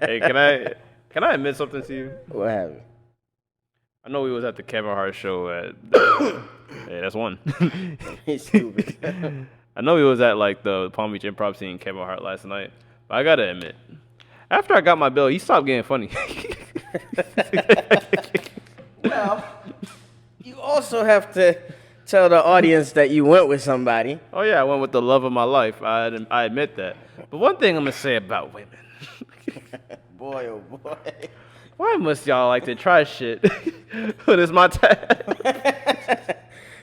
Hey, can I admit something to you? What happened? I know we was at the Kevin Hart show at. Hey, that's one. He's stupid. I know we was at like the Palm Beach Improv seeing Kevin Hart last night, but I gotta admit, after I got my bill, he stopped getting funny. Well, you also have to tell the audience that you went with somebody. Oh yeah, I went with the love of my life. I admit that. But one thing I'm gonna say about women. Boy, oh boy. Why must y'all like to try shit when it's my time?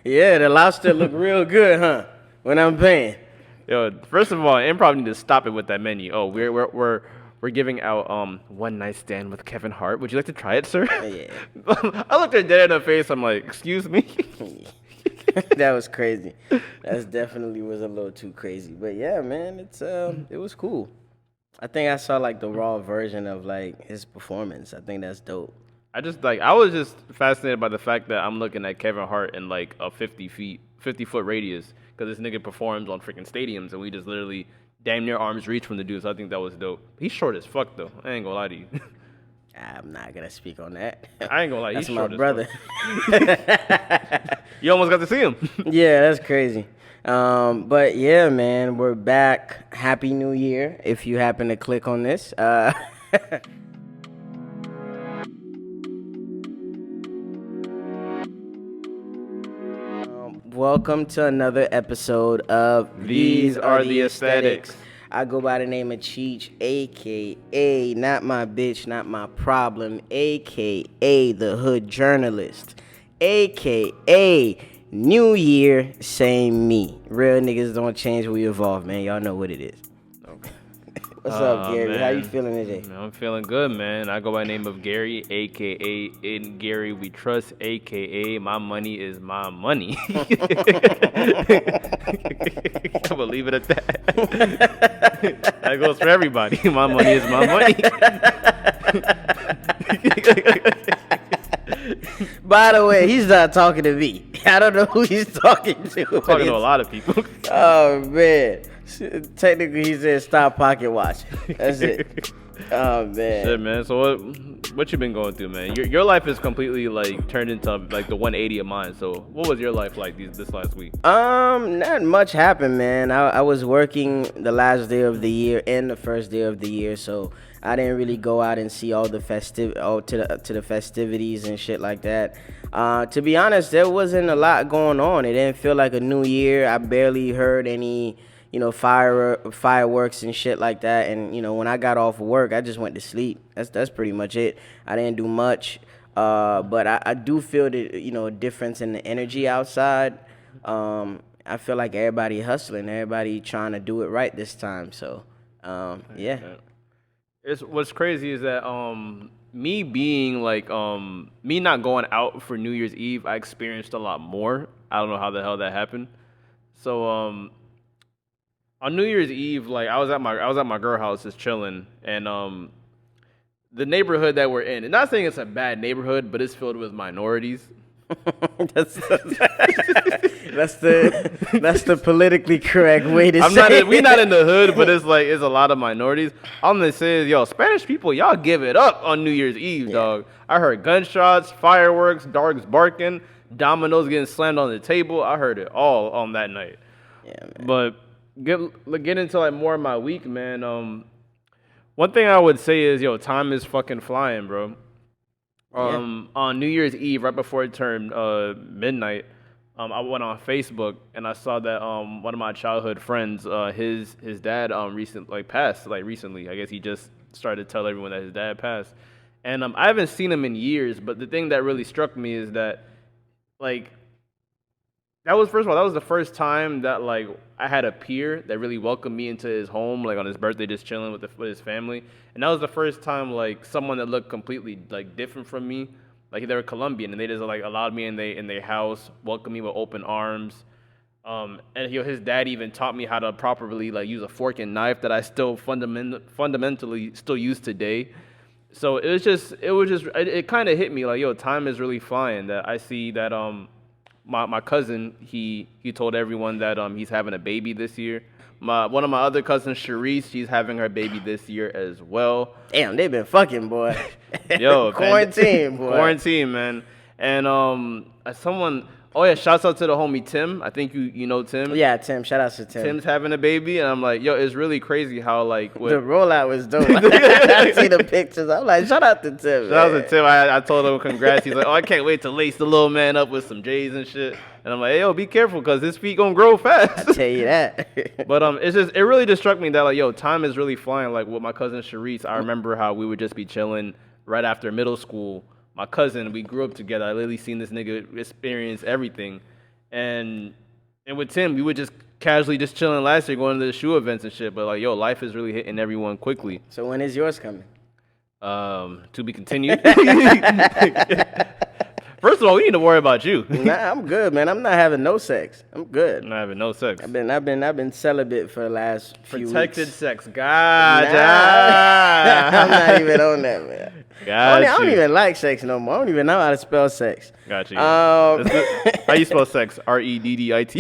Yeah, the lobster look real good, huh? When I'm paying. Yo, first of all, improv need to stop it with that menu. Oh, we're giving out one night stand with Kevin Hart. Would you like to try it, sir? Yeah. I looked her dead in the face. I'm like, excuse me. That was crazy. That definitely was a little too crazy. But yeah, man, it was cool. I think I saw like the raw version of like his performance. I think that's dope. I was just fascinated by the fact that I'm looking at Kevin Hart in like a 50-foot radius because this nigga performs on freaking stadiums and we just literally damn near arms reach from the dude. So I think that was dope. He's short as fuck though. I ain't gonna lie to you. I'm not gonna speak on that. I ain't gonna lie. He's That's my short brother. As fuck. You almost got to see him. Yeah, that's crazy. But yeah, man, we're back. Happy New Year! If you happen to click on this, welcome to another episode of These Are the Aesthetics. I go by the name of Cheech, aka not my bitch, not my problem, aka the hood journalist, aka New Year, same me. Real niggas don't change, we evolve, man. Y'all know what it is. What's up, Gary? Man. How you feeling today? Man, I'm feeling good, man. I go by the name of Gary, aka In Gary We Trust, aka My Money Is My Money. I'm gonna leave it at that. That goes for everybody. My money is my money. By the way, he's not talking to me. I don't know who he's talking to. Talking to a lot of people. Oh, man. Technically, he said stop pocket watching. That's it. Oh, man. Shit, man. So what you been going through, man? Your life is completely like turned into like the 180 of mine. So what was your life like this last week? Not much happened, man. I was working the last day of the year and the first day of the year, so I didn't really go out and see all the to the festivities and shit like that. To be honest, there wasn't a lot going on. It didn't feel like a new year. I barely heard any, fireworks and shit like that. And when I got off of work, I just went to sleep. That's pretty much it. I didn't do much. But I do feel the a difference in the energy outside. I feel like everybody hustling, everybody trying to do it right this time. So yeah. What's crazy is that me being like me not going out for New Year's Eve, I experienced a lot more. I don't know how the hell that happened. So on New Year's Eve, like I was at my girl house just chilling, and the neighborhood that we're in, and not saying it's a bad neighborhood, but it's filled with minorities. that's the politically correct way to say it. We not in the hood, but it's a lot of minorities. All I'm gonna say is, yo, Spanish people, y'all give it up on New Year's Eve, dog. I heard gunshots, fireworks, dogs barking, dominoes getting slammed on the table. I heard it all on that night. Yeah, man. But get into like more of my week, man. One thing I would say is, yo, time is fucking flying, bro. On New Year's Eve, right before it turned midnight, I went on Facebook and I saw that one of my childhood friends, his dad passed recently. I guess he just started to tell everyone that his dad passed, and I haven't seen him in years. But the thing that really struck me is that that was the first time that like I had a peer that really welcomed me into his home, like on his birthday, just chilling with his family. And that was the first time like someone that looked completely like different from me, like they were Colombian, and they just like allowed me in their house, welcomed me with open arms. And his dad even taught me how to properly like use a fork and knife that I still fundamentally still use today. So it kind of hit me like, yo, time is really flying. That I see that my cousin, he told everyone that he's having a baby this year, One of my other cousins, Sharice, she's having her baby this year as well. Damn, they been fucking, boy. Yo, quarantine, boy. Quarantine, man. And someone. Oh yeah, shouts out to the homie Tim. I think you know Tim. Yeah, Tim. Shout out to Tim. Tim's having a baby, and I'm like, yo, it's really crazy how like the rollout was dope. I see the pictures. I'm like, shout out to Tim. Shout out to Tim. I told him congrats. He's like, oh, I can't wait to lace the little man up with some J's and shit. And I'm like, hey, yo, be careful, cause his feet gonna grow fast. I tell you that. But it really just struck me that like, yo, time is really flying. Like with my cousin Sharice, I remember how we would just be chilling right after middle school. My cousin, we grew up together. I literally seen this nigga experience everything. And with Tim, we would just casually just chilling last year, going to the shoe events and shit. But like, yo, life is really hitting everyone quickly. So when is yours coming? To be continued. First of all, we need to worry about you. Nah, I'm good, man. I'm not having no sex. I'm good. I'm not having no sex. I've been celibate for the last few Protected weeks. sex. Gotcha. Nah, I'm not even on that, man. Gotcha. I don't even like sex no more. I don't even know how to spell sex. Gotcha. How you spell sex? REDDIT.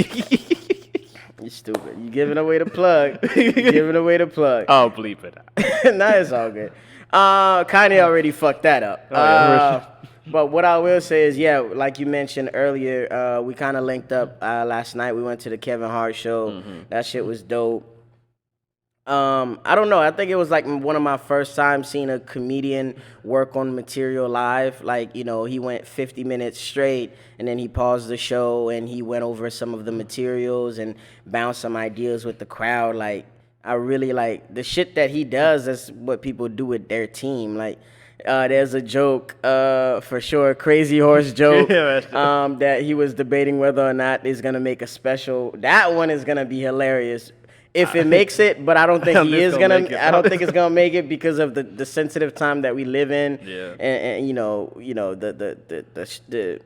You stupid. You giving away the plug. Giving away the plug. Oh, bleep it. Nah, it's all good. Kanye already fucked that up. Oh, yeah, but what I will say is, yeah, like you mentioned earlier, we kind of linked up last night. We went to the Kevin Hart show. Mm-hmm. That shit was dope. I don't know. I think it was like one of my first times seeing a comedian work on material live. Like, you know, he went 50 minutes straight and then he paused the show and he went over some of the materials and bounced some ideas with the crowd. Like, I really like the shit that he does. That's what people do with their team. Like, there's a joke, for sure, Crazy Horse joke, that he was debating whether or not he's going to make a special. That one is going to be hilarious. If it makes it, but I don't think he is gonna. I don't think it's gonna make it because of the sensitive time that we live in, and you know the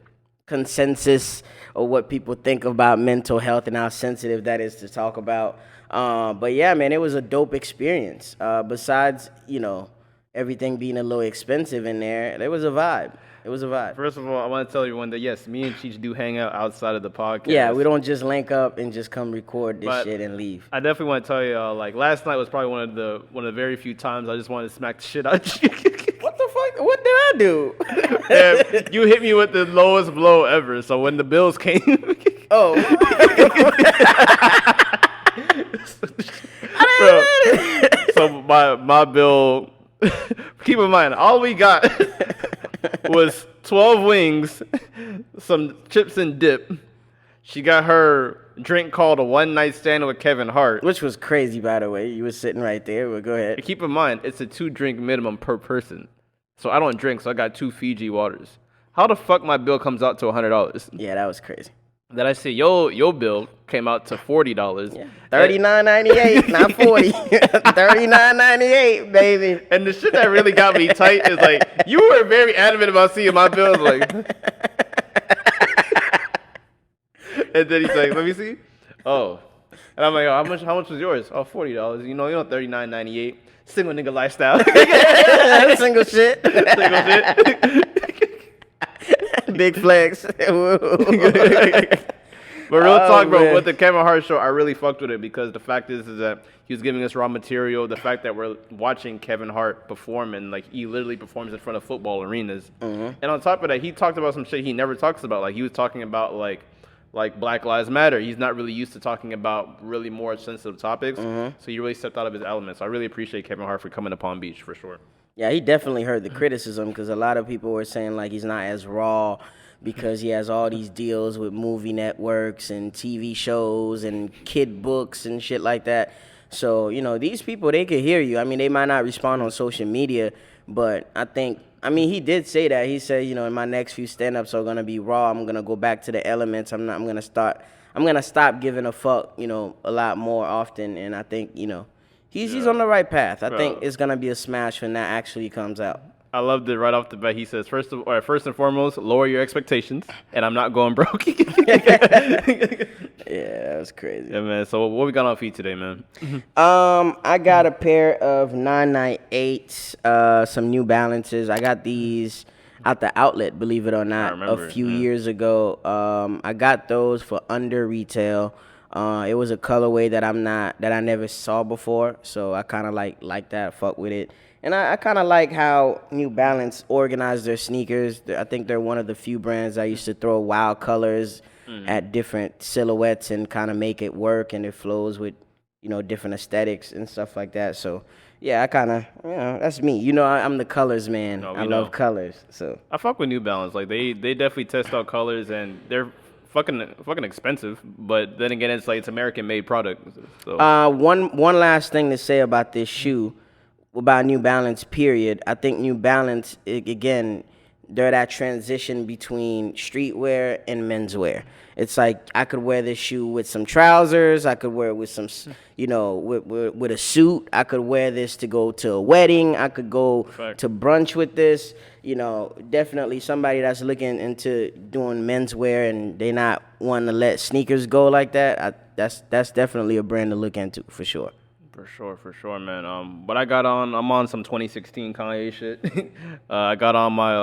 consensus of what people think about mental health and how sensitive that is to talk about. But yeah, man, it was a dope experience. Besides, you know, everything being a little expensive in there was a vibe. It was a vibe. First of all, I want to tell everyone that, yes, me and Cheech do hang out outside of the podcast. Yeah, we don't just link up and just come record this shit and leave. I definitely want to tell you, like, last night was probably one of the very few times I just wanted to smack the shit out of you. What the fuck? What did I do? Yeah, you hit me with the lowest blow ever, so when the bills came... Oh. So my bill... Keep in mind, all we got... was 12 wings, some chips and dip. She got her drink called a one night stand with Kevin Hart. Which was crazy, by the way. You were sitting right there, but go ahead. Keep in mind, it's a 2-drink minimum per person. So I don't drink, so I got 2 Fiji waters. How the fuck my bill comes out to $100? Yeah, that was crazy. Then I see your bill came out to $40. Yeah. $39.98, not $40. $39.98, baby. And the shit that really got me tight is like you were very adamant about seeing my bills, like. And then he's like, "Let me see." Oh, and I'm like, oh, "How much was yours?" Oh, $40. You know, $39.98. Single nigga lifestyle. Single shit. Single shit. Big flex. But real talk, bro, man. with the Kevin Hart show, I really fucked with it because the fact is that he was giving us raw material. The fact that we're watching Kevin Hart perform and like he literally performs in front of football arenas. Mm-hmm. And on top of that, he talked about some shit he never talks about. Like he was talking about like Black Lives Matter. He's not really used to talking about really more sensitive topics. Mm-hmm. So he really stepped out of his element. So I really appreciate Kevin Hart for coming to Palm Beach for sure. Yeah, he definitely heard the criticism because a lot of people were saying like he's not as raw because he has all these deals with movie networks and TV shows and kid books and shit like that. So, you know, these people, they could hear you. I mean, they might not respond on social media, but he did say that. He said, you know, in my next few stand-ups are going to be raw. I'm going to go back to the elements. I'm going to stop giving a fuck, you know, a lot more often. And I think, you know, he's on the right path. I think it's going to be a smash when that actually comes out. I loved it right off the bat. He says, first and foremost, lower your expectations, and I'm not going broke. Yeah, that was crazy. Yeah, man. So what we got on feed today, man? I got a pair of 998s, some New Balances. I got these out the outlet, believe it or not, a few years ago. I got those for under retail. It was a colorway that I never saw before, so I kind of like that, fuck with it. And I kind of like how New Balance organized their sneakers. I think they're one of the few brands that used to throw wild colors at different silhouettes and kind of make it work, and it flows with, different aesthetics and stuff like that. So, yeah, I kind of, that's me. I'm the colors man. No, I love colors. So I fuck with New Balance. Like they definitely test out colors, and they're fucking expensive. But then again, it's American made product. So one last thing to say about this shoe, about New Balance. Period. I think New Balance again, they're that transition between streetwear and menswear. It's like I could wear this shoe with some trousers. I could wear it with some, with a suit. I could wear this to go to a wedding. I could go to brunch with this. Definitely somebody that's looking into doing menswear and they not wanting to let sneakers go like that. That's definitely a brand to look into for sure. For sure, man. But I'm on some 2016 Kanye shit. I got on my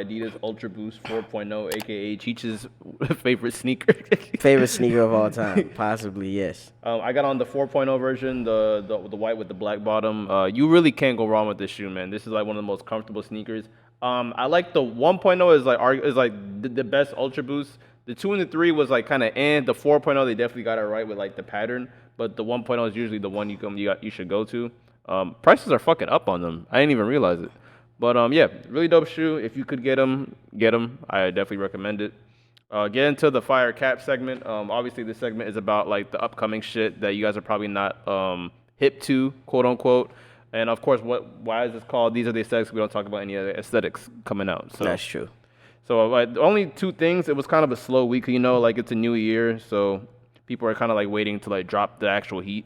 Adidas Ultra Boost 4.0, aka Cheech's favorite sneaker. Favorite sneaker of all time, possibly, yes. I got on the 4.0 version, the white with the black bottom. You really can't go wrong with this shoe, man. This is like one of the most comfortable sneakers. I like the 1.0 is like the best Ultra Boost. The 2 and the 3 was like kind of the 4.0 they definitely got it right with like the pattern. But the 1.0 is usually the one you should go to. Prices are fucking up on them. I didn't even realize it. But yeah, really dope shoe. If you could get them, get them. I definitely recommend it. Get into the fire cap segment. Obviously, this segment is about like the upcoming shit that you guys are probably not hip to, quote unquote. And of course, why is this called? These are the aesthetics. We don't talk about any other aesthetics coming out. So that's true. So only 2 things. It was kind of a slow week, like it's a new year, so people are kind of like waiting to like drop the actual heat.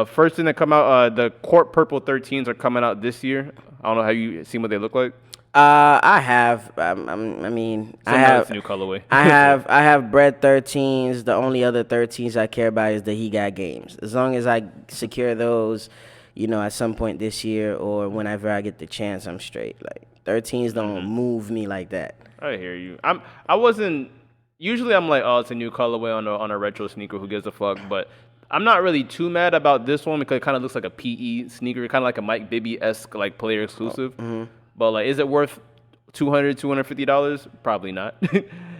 First thing that come out, the Court Purple 13s are coming out this year. I don't know, have you seen what they look like? I have. I mean, I have new colorway. I have Bread 13s. The only other 13s I care about is the He Got Games. As long as I secure those, at some point this year or whenever I get the chance, I'm straight. Like 13s don't move me like that. I hear you. I wasn't. Usually I'm like, oh, it's a new colorway on a retro sneaker. Who gives a fuck? But I'm not really too mad about this one because it kind of looks like a PE sneaker, kind of like a Mike Bibby-esque like player exclusive. But like, is it worth $250? Probably not.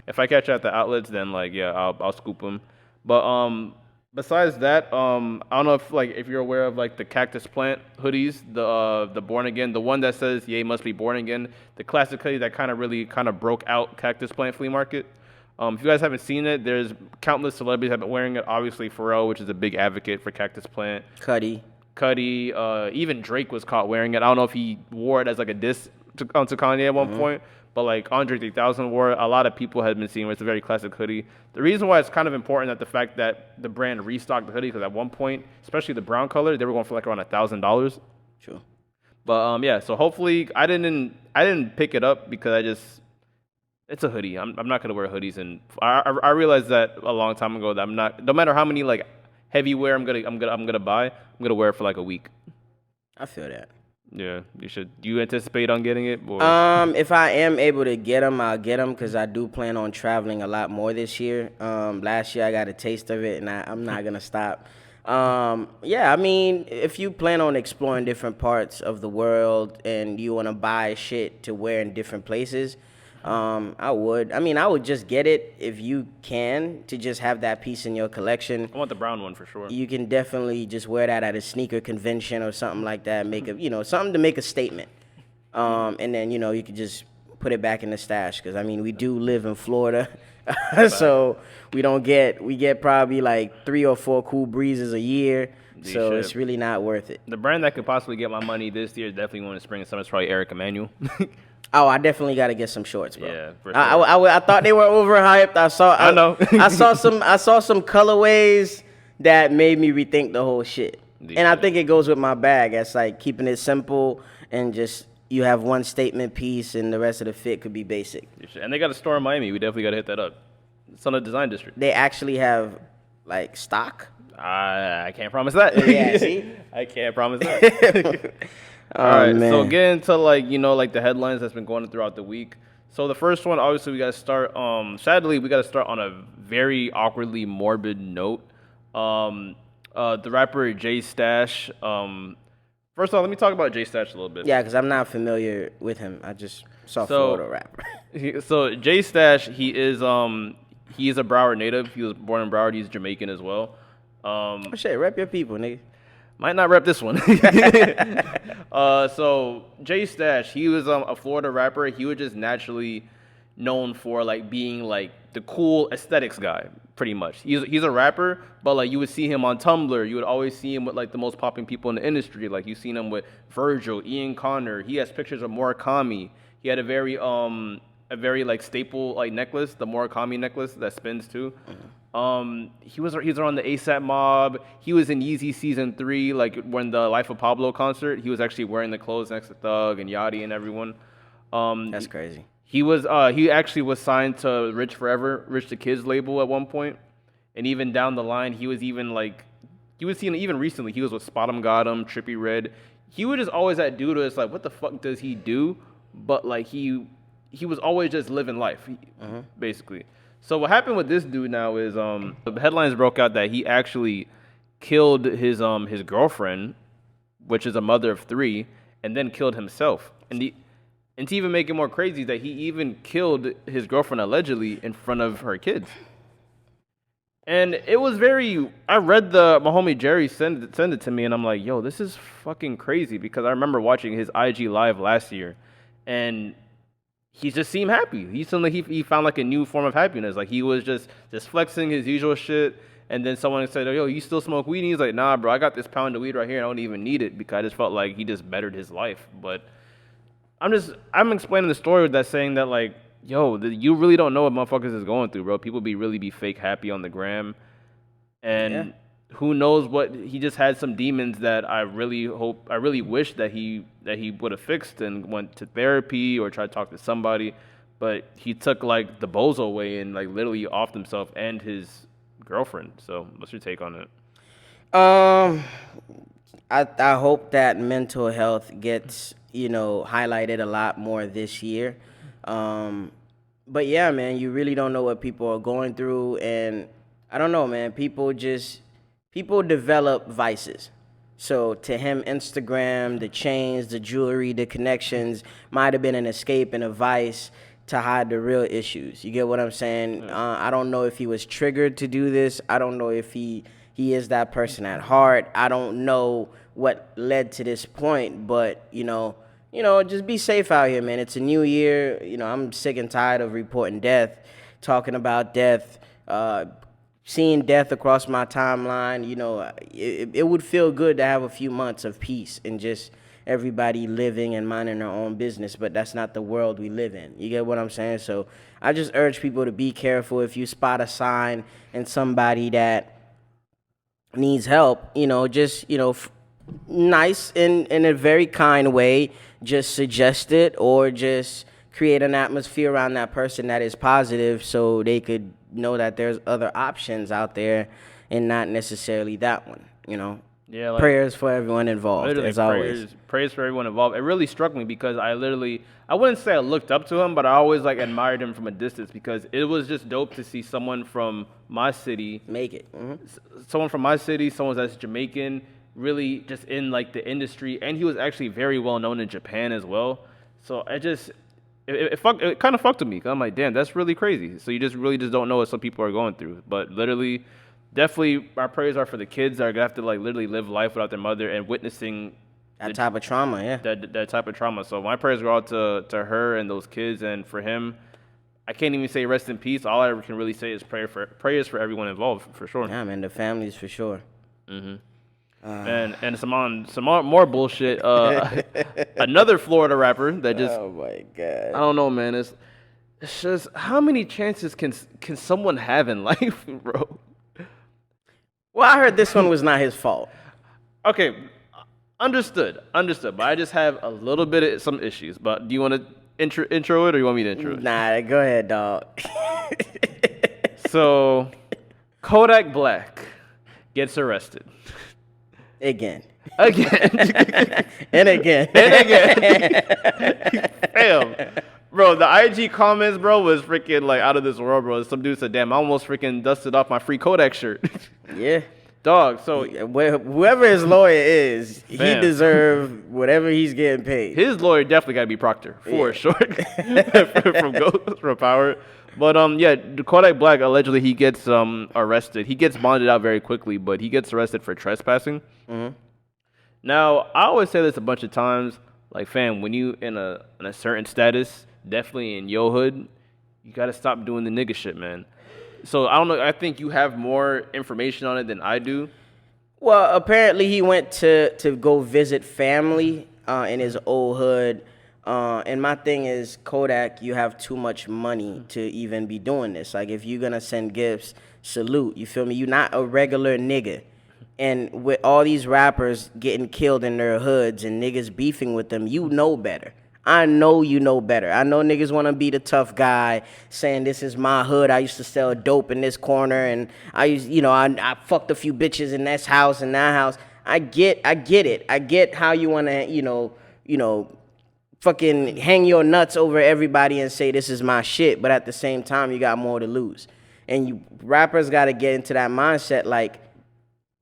If I catch it at the outlets, then like, yeah, I'll scoop them. But besides that, I don't know if you're aware of like the Cactus Plant hoodies, the Born Again, the one that says "Ye must be born again," the classic hoodie that really broke out Cactus Plant flea market. If you guys haven't seen it, there's countless celebrities have been wearing it. Obviously, Pharrell, which is a big advocate for Cactus Plant. Cudi, even Drake was caught wearing it. I don't know if he wore it as like a diss to Kanye at one point, but like Andre 3000 wore it. A lot of people have been seeing it. It's a very classic hoodie. The reason why it's kind of important that the fact that the brand restocked the hoodie, because at one point, especially the brown color, they were going for like around $1,000. Sure. But yeah, so hopefully I didn't pick it up because it's a hoodie. I'm not gonna wear hoodies, and I realized that a long time ago that I'm not. No matter how many like heavy wear I'm gonna buy, I'm gonna wear it for like a week. I feel that. Yeah, you should. Do you anticipate on getting it? Or? If I am able to get them, I'll get them because I do plan on traveling a lot more this year. Last year I got a taste of it, and I'm not gonna stop. Yeah, I mean, if you plan on exploring different parts of the world and you want to buy shit to wear in different places. I would just get it if you can to just have that piece in your collection. I want the brown one for sure. You can definitely just wear that at a sneaker convention or something like that. Make something to make a statement. And then, you can just put it back in the stash. Cause we do live in Florida. So we get probably like 3 or 4 cool breezes a year. So it's really not worth it. The brand that could possibly get my money this year is definitely going to spring and summer. It's probably Eric Emanuel. Oh, I definitely got to get some shorts, bro. Yeah, for sure. I thought they were overhyped. I know. I saw some colorways that made me rethink the whole shit. And I think it goes with my bag. It's like keeping it simple and just you have one statement piece and the rest of the fit could be basic. And they got a store in Miami. We definitely got to hit that up. It's on the Design District. They actually have like stock. I can't promise that. Yeah, see? I can't promise that. All right, man. so get into like the headlines that's been going on throughout the week. So the first one, obviously, we got to start. Sadly, we got to start on a very awkwardly morbid note. The rapper Jay Stash. First of all, let me talk about Jay Stash a little bit. Yeah, because I'm not familiar with him. I just saw Florida rapper. So Jay Stash, he is a Broward native. He was born in Broward. He's Jamaican as well. Oh shit, rep your people, nigga. Might not rep this one. So Jay Stash, he was a Florida rapper. He was just naturally known for like being like the cool aesthetics guy, pretty much. He's a rapper, but like you would see him on Tumblr. You would always see him with like the most popping people in the industry. Like you've seen him with Virgil, Ian Connor. He has pictures of Murakami. He had a very like staple like necklace, the Murakami necklace that spins too. He was on the ASAP Mob. He was in Yeezy season 3, like when the Life of Pablo concert. He was actually wearing the clothes next to Thug and Yachty and everyone. That's crazy. He actually was signed to Rich the Kid's label at one point, and even down the line, he was seen even recently. He was with Spot'em Gotham, Trippie Redd. He was just always that dude who's like, what the fuck does he do? But like he was always just living life, basically. So what happened with this dude now is the headlines broke out that he actually killed his girlfriend, which is a mother of 3, and then killed himself. And to even make it more crazy, that he even killed his girlfriend allegedly in front of her kids. And it was I read my homie Jerry send it to me, and I'm like, yo, this is fucking crazy, because I remember watching his IG live last year, and he just seemed happy. He seemed like he found like a new form of happiness. Like he was just flexing his usual shit. And then someone said, yo, you still smoke weed? And he's like, nah, bro, I got this pound of weed right here. I don't even need it, because I just felt like he just bettered his life. But I'm explaining the story with that, saying that like, yo, you really don't know what motherfuckers is going through, bro. People really be fake happy on the gram. And who knows what, he just had some demons that I really wish that he would have fixed and went to therapy or tried to talk to somebody, but he took like the bozo way and like literally offed himself and his girlfriend. So what's your take on it? I hope that mental health gets, highlighted a lot more this year. But yeah, man, you really don't know what people are going through, and I don't know, man, people develop vices. So to him, Instagram, the chains, the jewelry, the connections might have been an escape and a vice to hide the real issues. You get what I'm saying? I don't know if he was triggered to do this. I don't know if he is that person at heart. I don't know what led to this point, but just be safe out here, man. It's a new year. I'm sick and tired of reporting death, talking about death, seeing death across my timeline. It would feel good to have a few months of peace and just everybody living and minding their own business, but that's not the world we live in. You get what I'm saying? So I just urge people to be careful. If you spot a sign in somebody that needs help, nice in a very kind way, just suggest it, or just create an atmosphere around that person that is positive, so they could know that there's other options out there and not necessarily that one. Yeah, like, prayers for everyone involved, as always. Prayers for everyone involved. It really struck me, because I wouldn't say I looked up to him, but I always like admired him from a distance, because it was just dope to see someone from my city make it. Someone from my city, someone that's Jamaican, really just in like the industry, and he was actually very well known in Japan as well. So it kind of fucked with me, because I'm like, damn, that's really crazy. So you just really don't know what some people are going through. But literally, definitely, our prayers are for the kids that are gonna have to like literally live life without their mother and witnessing that type of trauma. Yeah, that type of trauma. So my prayers go out to her and those kids, and for him, I can't even say rest in peace. All I can really say is prayers for everyone involved, for sure. Yeah, man, the families, for sure. And some more bullshit. Another Florida rapper that just, oh my god, I don't know, man. It's just, how many chances can someone have in life, bro? Well, I heard this one was not his fault. Okay, understood. But I just have a little bit of some issues. But do you want to intro it, or you want me to intro it? Nah, go ahead, dog. So, Kodak Black gets arrested. Again. And again. Damn. Bro, the IG comments, bro, was freaking like out of this world, bro. Some dude said, damn, I almost freaking dusted off my free Kodak shirt. Yeah. Dog, so Whoever his lawyer is, he Fam. deserve whatever he's getting paid. his lawyer definitely got to be Proctor for sure from Ghost from Power. But yeah, the Kodak Black allegedly he gets arrested. He gets bonded out very quickly, but he gets arrested for trespassing. Now, I always say this a bunch of times, like fam, when you in a certain status, definitely in your hood, you gotta stop doing the nigga shit, man. So I don't know. I think you have more information on it than I do. Well, apparently he went to go visit family in his old hood. And my thing is, Kodak, you have too much money to even be doing this. Like, if you're going to send gifts, salute. You feel me? You're not a regular nigga. And with all these rappers getting killed in their hoods and niggas beefing with them, you know better. I know you know better. I know niggas want to be the tough guy, saying this is my hood. I used to sell dope in this corner, and I fucked a few bitches in this house and that house. I get it. I get how you want to, fucking hang your nuts over everybody and say this is my shit. But at the same time, you got more to lose, and you rappers got to get into that mindset, like.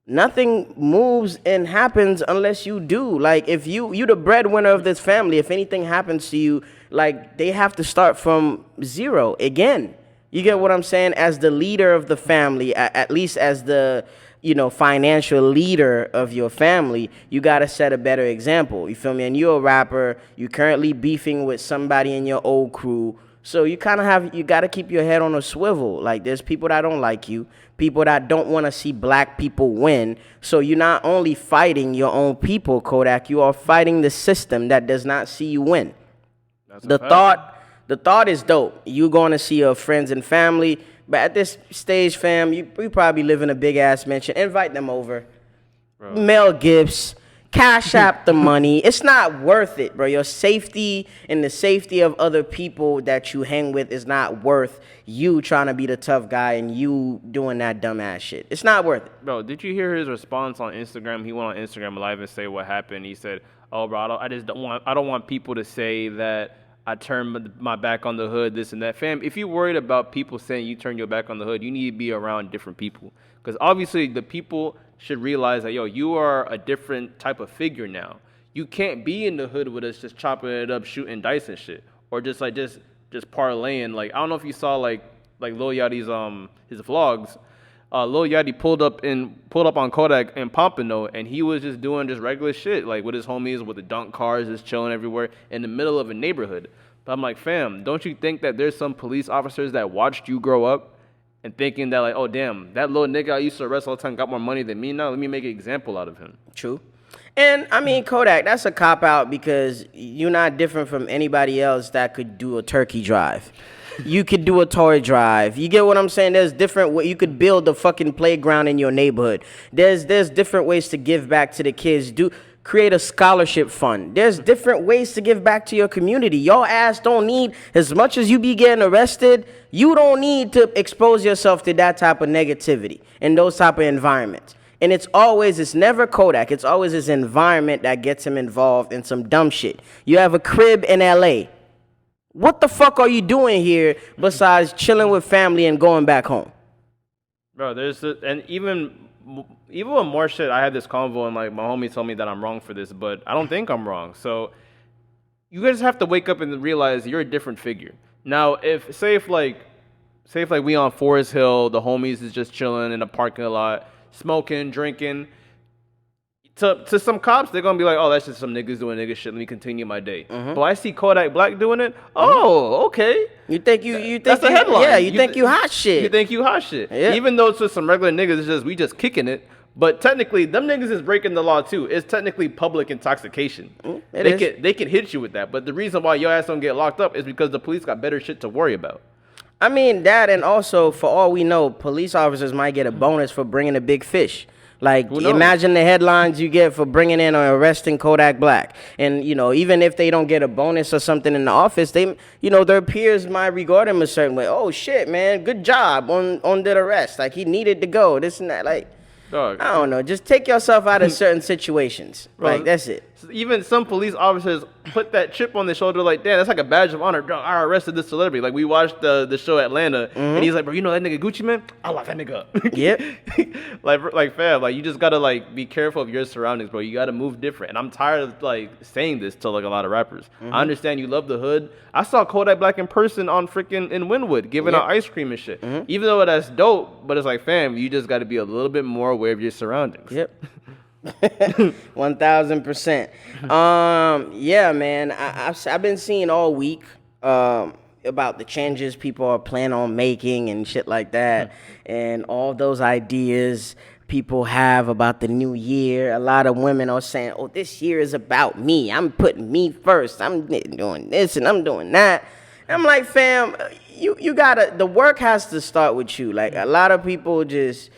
Nothing moves and happens unless you do. Like, if you the breadwinner of this family, if anything happens to you, like, they have to start from zero again. You get what I'm saying? As the leader of the family, at least as the, financial leader of your family, you got to set a better example. You feel me? And you're a rapper. You currently beefing with somebody in your old crew. So you kind of you got to keep your head on a swivel. Like, there's people that don't like you, people that don't want to see black people win. So you're not only fighting your own people, Kodak, you are fighting the system that does not see you win. The thought is dope. You going to see your friends and family, but at this stage, fam, you probably live in a big ass mansion. Invite them over, bro. Mail gifts. Cash app the money. It's not worth it, bro. Your safety and the safety of other people that you hang with is not worth you trying to be the tough guy and you doing that dumbass shit. It's not worth it. Bro, did you hear his response on Instagram? He went on Instagram Live and say what happened. He said, "Oh, bro, I don't want people to say that I turned my back on the hood, this and that." Fam, if you're worried about people saying you turned your back on the hood, you need to be around different people. Because obviously the people should realize that, you are a different type of figure now. You can't be in the hood with us just chopping it up, shooting dice and shit. Or just parlaying. Like, I don't know if you saw like Lil Yachty's his vlogs. Lil Yachty pulled up on Kodak in Pompano, and he was just doing just regular shit, like with his homies, with the dunk cars, just chilling everywhere in the middle of a neighborhood. But I'm like, fam, don't you think that there's some police officers that watched you grow up and thinking that, like, oh, damn, that little nigga I used to arrest all the time got more money than me now? Let me make an example out of him. True. And, I mean, Kodak, that's a cop-out because you're not different from anybody else that could do a turkey drive. You could do a toy drive. You get what I'm saying? There's different ways. You could build a fucking playground in your neighborhood. There's different ways to give back to the kids. Create a scholarship fund. There's different ways to give back to your community. Your ass don't need, as much as you be getting arrested, you don't need to expose yourself to that type of negativity and those type of environments. And it's never Kodak. It's always his environment that gets him involved in some dumb shit. You have a crib in LA. What the fuck are you doing here besides chilling with family and going back home? Bro, and even with more shit, I had this convo and like my homie told me that I'm wrong for this, but I don't think I'm wrong. So you guys have to wake up and realize you're a different figure. Now, if we on Forest Hill, the homies is just chilling in a parking lot, smoking, drinking. To some cops, they're gonna be like, "Oh, that's just some niggas doing nigga shit. Let me continue my day." But I see Kodak Black doing it. Oh, okay. You think that's the headline? Yeah, you think you hot shit. You think you hot shit. Yeah. Even though it's just some regular niggas, we just kicking it. But technically, them niggas is breaking the law too. It's technically public intoxication. They can hit you with that. But the reason why your ass don't get locked up is because the police got better shit to worry about. I mean that, and also for all we know, police officers might get a bonus for bringing a big fish. Like, imagine the headlines you get for bringing in or arresting Kodak Black. And, even if they don't get a bonus or something in the office, their peers might regard him a certain way. Oh, shit, man, good job on that arrest. Like, he needed to go, this and that. Like, Dog. I don't know. Just take yourself out of certain situations. Bro, like, that's it. Even some police officers put that chip on their shoulder, like, damn, that's like a badge of honor. Bro, I arrested this celebrity. Like, we watched the show Atlanta, and he's like, bro, you know that nigga Gucci Man? I lock that nigga up. Yep. like fam, like, you just gotta like be careful of your surroundings, bro. You gotta move different. And I'm tired of like saying this to like a lot of rappers. I understand you love the hood. I saw Kodak Black in person on freaking in Wynwood giving out ice cream and shit. Even though that's dope, but it's like, fam, you just gotta be a little bit more aware of your surroundings. Yep. 1000%. Yeah, man. I've been seeing all week about the changes people are planning on making and shit like that, and all those ideas people have about the new year. A lot of women are saying, "Oh, this year is about me. I'm putting me first. I'm doing this and I'm doing that." And I'm like, fam, you gotta. The work has to start with you. Like, a lot of people just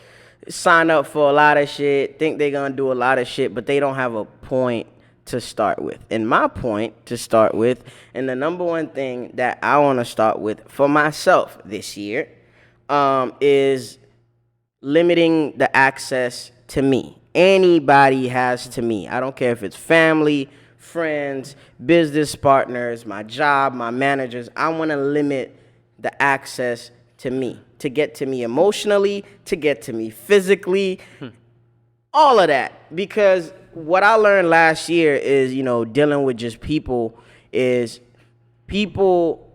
sign up for a lot of shit, think they're gonna do a lot of shit, but they don't have a point to start with. And my point to start with, and the number one thing that I want to start with for myself this year, is limiting the access to me. Anybody has to me. I don't care if it's family, friends, business partners, my job, my managers. I want to limit the access to me, to get to me emotionally, to get to me physically, all of that. Because what I learned last year is, dealing with just people, is people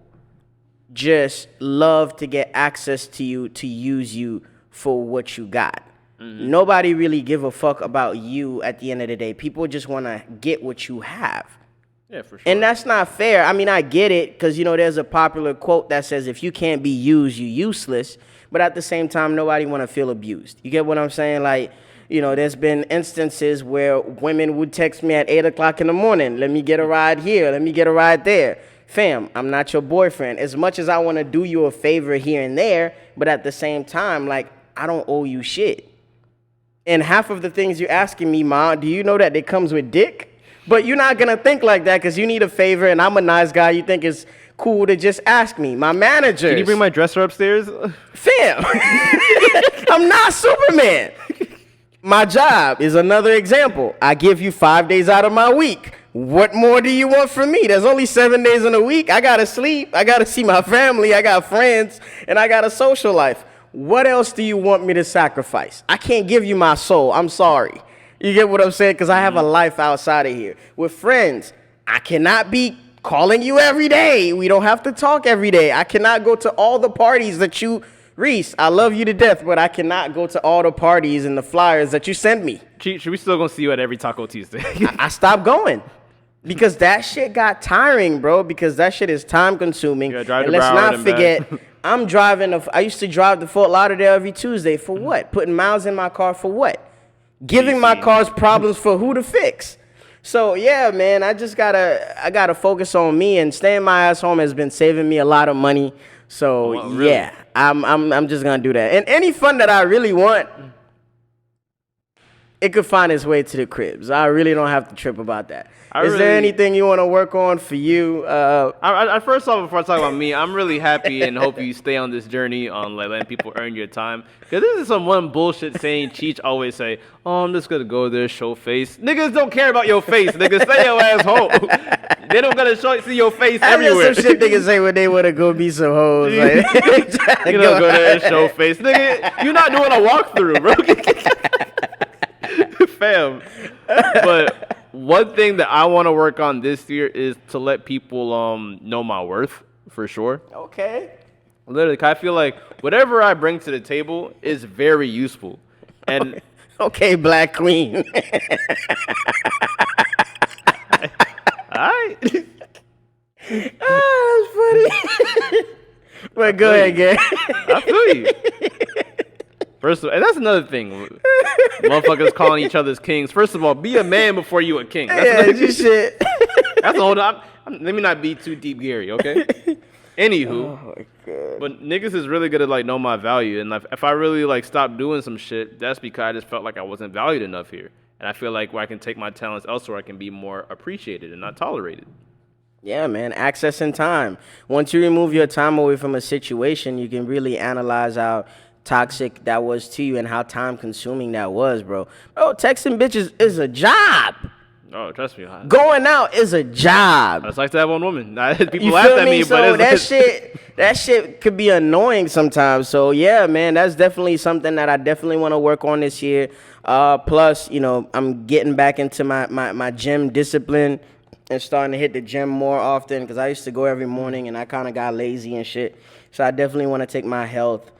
just love to get access to you, to use you for what you got. Nobody really give a fuck about you at the end of the day. People just want to get what you have. Yeah, for sure. And that's not fair. I mean, I get it, because, there's a popular quote that says, if you can't be used, you useless. But at the same time, nobody want to feel abused. You get what I'm saying? Like, there's been instances where women would text me at 8 o'clock in the morning. Let me get a ride here. Let me get a ride there. Fam, I'm not your boyfriend. As much as I want to do you a favor here and there, but at the same time, like, I don't owe you shit. And half of the things you're asking me, Ma, do you know that it comes with dick? But you're not going to think like that because you need a favor and I'm a nice guy. You think it's cool to just ask me. My manager. Can you bring my dresser upstairs? Fam, I'm not Superman. My job is another example. I give you 5 days out of my week. What more do you want from me? There's only 7 days in a week. I got to sleep. I got to see my family. I got friends. And I got a social life. What else do you want me to sacrifice? I can't give you my soul. I'm sorry. You get what I'm saying? Because I have a life outside of here. With friends, I cannot be calling you every day. We don't have to talk every day. I cannot go to all the parties that you, Reese, I love you to death, but I cannot go to all the parties and the flyers that you send me. Should we still gonna see you at every Taco Tuesday? I stopped going. Because that shit got tiring, bro. Because that shit is time consuming. And let's not forget, I used to drive to Fort Lauderdale every Tuesday. For what? Putting miles in my car for what? Giving my car's problems for who to fix. So yeah, man, I gotta focus on me, and staying my ass home has been saving me a lot of money. So really? Yeah, I'm just gonna do that. And any fun that I really want, it could find its way to the cribs. I really don't have to trip about that. Is there anything you want to work on for you? First off, before I talk about me, I'm really happy and hope you stay on this journey on like letting people earn your time. Because this is some one bullshit saying Cheech always say, "Oh, I'm just going to go there, show face." Niggas don't care about your face. Niggas, stay your ass home. They don't got to see your face everywhere. That's some shit niggas say when they want to go be some hoes. Like, you don't go there and show face. Nigga, you're not doing a walkthrough, bro. Fam. But one thing that I want to work on this year is to let people know my worth, for sure. Okay. Literally, I feel like whatever I bring to the table is very useful. And okay, Black Queen. All right. Oh, that's funny. But go ahead, Gary. I feel you. First of all, and that's another thing. Motherfuckers calling each other's kings. First of all, be a man before you a king. That's shit. That's a whole lot. Let me not be too deep, Gary, okay? Anywho. Oh, my God. But niggas is really gonna like know my value. And like, if I really like stop doing some shit, that's because I just felt like I wasn't valued enough here. And I feel like where I can take my talents elsewhere, I can be more appreciated and not tolerated. Yeah, man. Access and time. Once you remove your time away from a situation, you can really analyze how toxic that was to you and how time consuming that was, bro. Texting bitches is a job. Oh, trust me. Going out is a job. I just like to have one woman. People You laugh feel at me? me, So but it's that shit could be annoying sometimes. So yeah, man, that's definitely something that I definitely want to work on this year. Plus, you know, I'm getting back into my gym discipline and starting to hit the gym more often because I used to go every morning and I kind of got lazy and shit. So I definitely want to take my health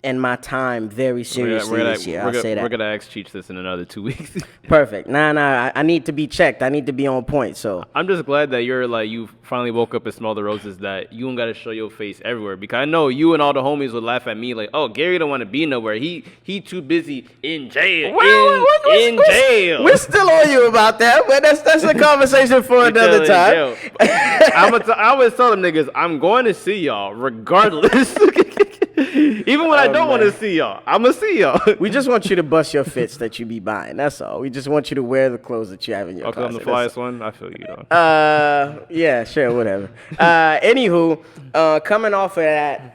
and my time very seriously this year. I'll say that. We're gonna ask Cheech this in another 2 weeks. Perfect. Nah. I need to be checked. I need to be on point. So I'm just glad that you finally woke up and smelled the roses. That you don't gotta show your face everywhere, because I know you and all the homies would laugh at me like, "Oh, Gary don't want to be nowhere. He too busy in jail. In jail." We're still on you about that, but that's a conversation for another time. I always tell them niggas, I'm going to see y'all regardless. Even when I don't want to see y'all, I'm going to see y'all. We just want you to bust your fits that you be buying. That's all. We just want you to wear the clothes that you have in your closet. I'm the flyest one. I feel you, though. Yeah, sure, whatever. Anywho, coming off of that,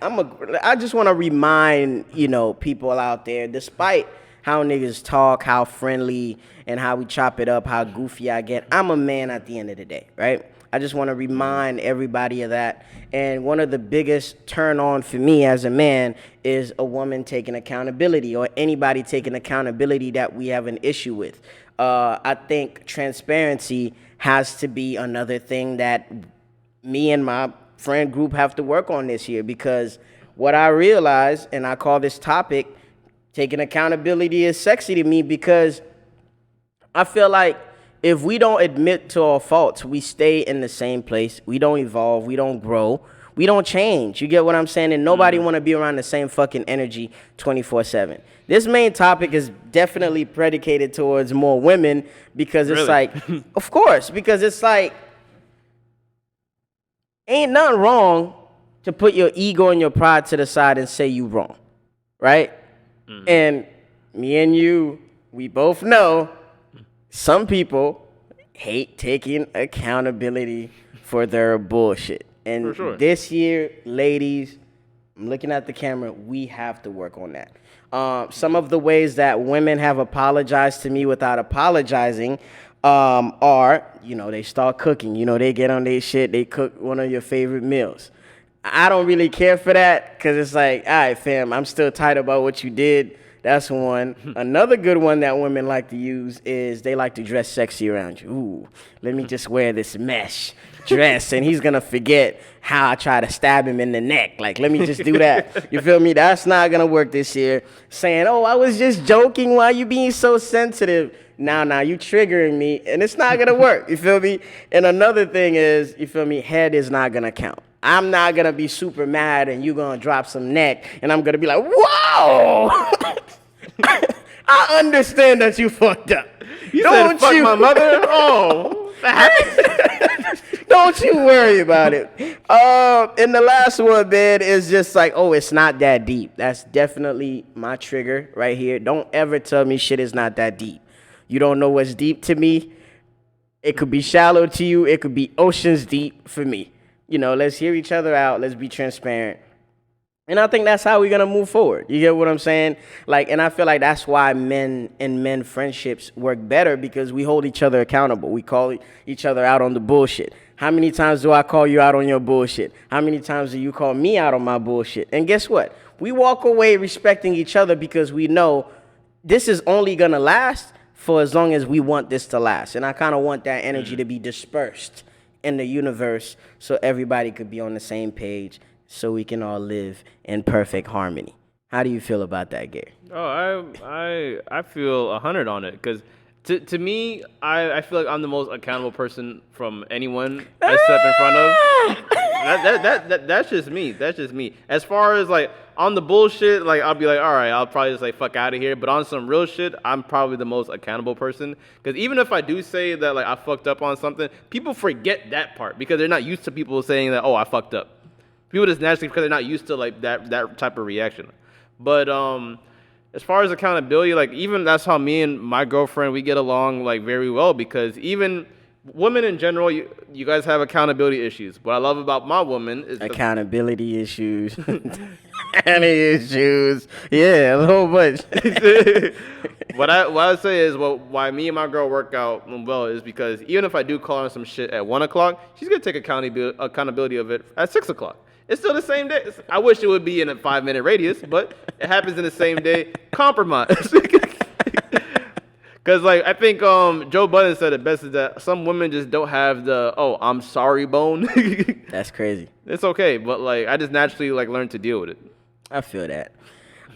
I just want to remind, you know, people out there, despite how niggas talk, how friendly, and how we chop it up, how goofy I get, I'm a man at the end of the day, right? I just want to remind everybody of that. And one of the biggest turn on for me as a man is a woman taking accountability, or anybody taking accountability that we have an issue with. I think transparency has to be another thing that me and my friend group have to work on this year, because what I realize, and I call this topic, taking accountability is sexy to me, because I feel like if we don't admit to our faults, we stay in the same place. We don't evolve. We don't grow. We don't change. You get what I'm saying? And nobody want to be around the same fucking energy 24/7. This main topic is definitely predicated towards more women, because it's like, of course, because it's like, ain't nothing wrong to put your ego and your pride to the side and say you wrong, right? Mm-hmm. And me and you, we both know some people hate taking accountability for their bullshit. And this year, ladies, I'm looking at the camera, we have to work on that. Some of the ways that women have apologized to me without apologizing are, you know, they start cooking. You know, they get on their shit, they cook one of your favorite meals. I don't really care for that, because it's like, all right, fam, I'm still tight about what you did. That's one. Another good one that women like to use is they like to dress sexy around you. Ooh, let me just wear this mesh dress and he's going to forget how I try to stab him in the neck. Like, let me just do that. You feel me? That's not going to work this year. Saying, oh, I was just joking. Why you being so sensitive? Now, you triggering me, and it's not going to work. You feel me? And another thing is, you feel me, head is not going to count. I'm not going to be super mad and you're going to drop some neck and I'm going to be like, whoa! I understand that you fucked up. You said fuck my mother? Oh, that happened. Don't you worry about it. And the last one, man, is just like, oh, it's not that deep. That's definitely my trigger right here. Don't ever tell me shit is not that deep. You don't know what's deep to me. It could be shallow to you. It could be oceans deep for me. You know, let's hear each other out. Let's be transparent. And I think that's how we're going to move forward. You get what I'm saying? Like, and I feel like that's why men friendships work better, because we hold each other accountable. We call each other out on the bullshit. How many times do I call you out on your bullshit? How many times do you call me out on my bullshit? And guess what? We walk away respecting each other, because we know this is only going to last for as long as we want this to last. And I kind of want that energy to be dispersed in the universe so everybody could be on the same page, so we can all live in perfect harmony. How do you feel about that, Gary? Oh, I feel 100 on it, because to me, I feel like I'm the most accountable person from anyone I step in front of. That's just me. That's just me. As far as like on the bullshit, like I'll be like, all right, I'll probably just like fuck out of here. But on some real shit, I'm probably the most accountable person, because even if I do say that like I fucked up on something, people forget that part because they're not used to people saying that, oh, I fucked up. People just naturally, because they're not used to like that type of reaction. But as far as accountability, like even that's how me and my girlfriend, we get along like very well, because even women in general, you guys have accountability issues. What I love about my woman is accountability issues. Any issues? Yeah, a whole bunch. What I say is, why me and my girl work out well is because even if I do call her some shit at 1 o'clock, she's gonna take accountability of it at 6 o'clock. It's still the same day. I wish it would be in a 5-minute radius, but it happens in the same day. Compromise. Because, like, I think Joe Budden said it best is that some women just don't have the, I'm sorry bone. That's crazy. It's okay, but, like, I just naturally, like, learned to deal with it. I feel that.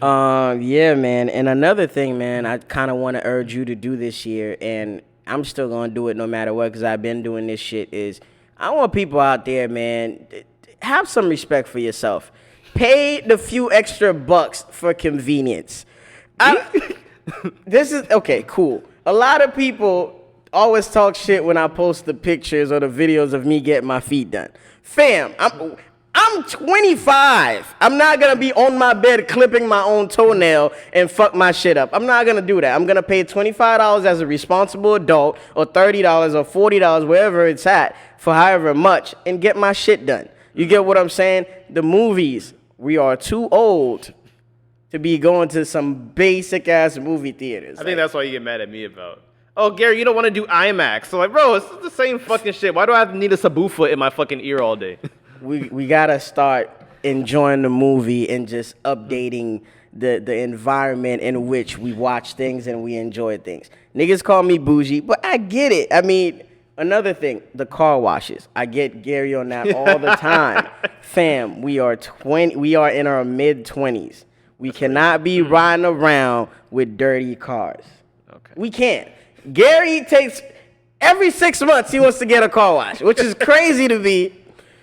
Yeah, man. And another thing, man, I kind of want to urge you to do this year, and I'm still going to do it no matter what because I've been doing this shit, is I want people out there, man, have some respect for yourself. Pay the few extra bucks for convenience. This is, okay, cool. A lot of people always talk shit when I post the pictures or the videos of me getting my feet done. Fam, I'm 25. I'm not going to be on my bed clipping my own toenail and fuck my shit up. I'm not going to do that. I'm going to pay $25 as a responsible adult or $30 or $40, wherever it's at, for however much, and get my shit done. You get what I'm saying? The movies, we are too old to be going to some basic-ass movie theaters. I think that's why you get mad at me about. Oh, Gary, you don't want to do IMAX. So, like, bro, it's the same fucking shit. Why do I have to need a subwoofer in my fucking ear all day? We got to start enjoying the movie and just updating the environment in which we watch things and we enjoy things. Niggas call me bougie, but I get it. I mean, another thing, the car washes. I get Gary on that all the time. Fam, we are in our mid-20s. We cannot be riding around with dirty cars. Okay. We can't. Gary takes, every 6 months he wants to get a car wash, which is crazy to me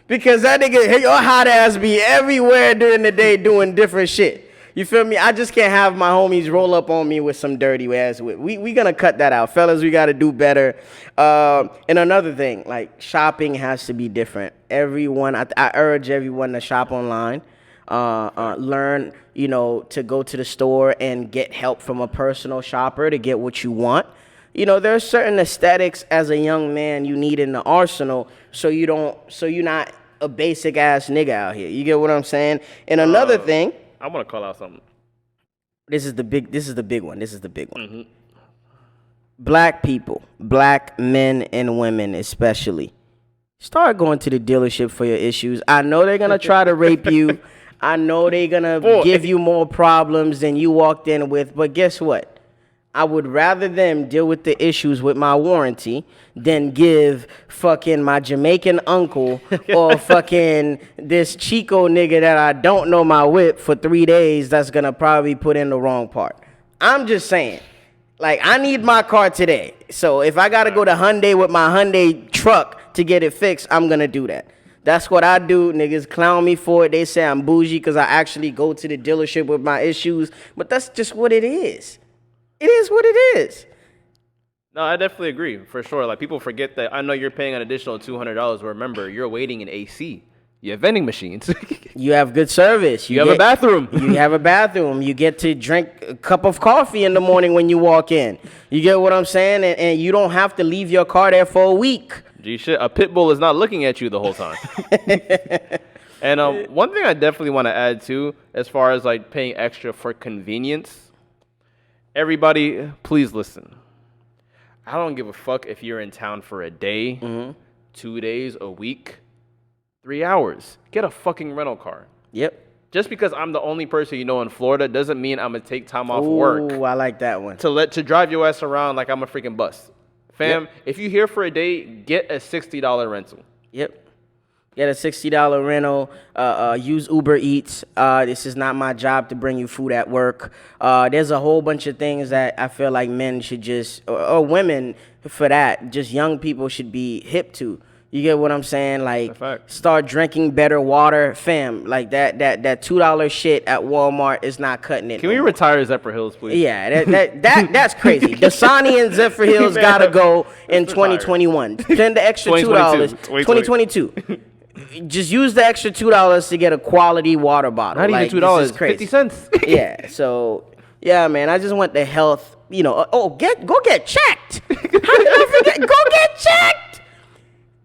because that nigga, your hot ass be everywhere during the day doing different shit. You feel me? I just can't have my homies roll up on me with some dirty ass whip. We gonna cut that out. Fellas, we gotta do better. And another thing, like, shopping has to be different. I urge everyone to shop online. Learn, to go to the store and get help from a personal shopper to get what you want. There are certain aesthetics as a young man you need in the arsenal so you're not a basic ass nigga out here. You get what I'm saying? And another thing, I want to call out something. This is the big one. Mm-hmm. Black people, black men and women especially, start going to the dealership for your issues. I know they're gonna try to rape you. I know they're gonna give you more problems than you walked in with, but guess what? I would rather them deal with the issues with my warranty than give fucking my Jamaican uncle or fucking this Chico nigga that I don't know my whip for 3 days that's gonna probably put in the wrong part. I'm just saying. Like, I need my car today. So if I gotta go to Hyundai with my Hyundai truck to get it fixed, I'm gonna do that. That's what I do. Niggas clown me for it. They say I'm bougie because I actually go to the dealership with my issues. But that's just what it is. It is what it is. No, I definitely agree, for sure. Like, people forget that. I know you're paying an additional $200, but remember, you're waiting in AC. You have vending machines. You have good service. You have a bathroom. You have a bathroom. You get to drink a cup of coffee in the morning when you walk in. You get what I'm saying? And you don't have to leave your car there for a week. Gee, shit, a pit bull is not looking at you the whole time. And one thing I definitely want to add, too, as far as, like, paying extra for convenience, everybody, please listen. I don't give a fuck if you're in town for a day, 2 days, a week, 3 hours. Get a fucking rental car. Yep. Just because I'm the only person you know in Florida doesn't mean I'm going to take time off work. Ooh, I like that one. To drive your ass around like I'm a freaking bus. Fam, If you're here for a day, get a $60 rental. Yep. Get a $60 rental. Use Uber Eats. This is not my job to bring you food at work. There's a whole bunch of things that I feel like men should just, or women for that, just young people should be hip to. You get what I'm saying? Like, start drinking better water. Fam, like that $2 shit at Walmart is not cutting it. Can we retire Zephyr Hills, please? Yeah, that's crazy. Dasani and Zephyr Hills gotta go in 2021. Spend the extra $2. 2022. Just use the extra $2 to get a quality water bottle. Not even $2, 50 cents. Yeah, so yeah, man. I just want the health. Go get checked. How did I forget? Go get checked.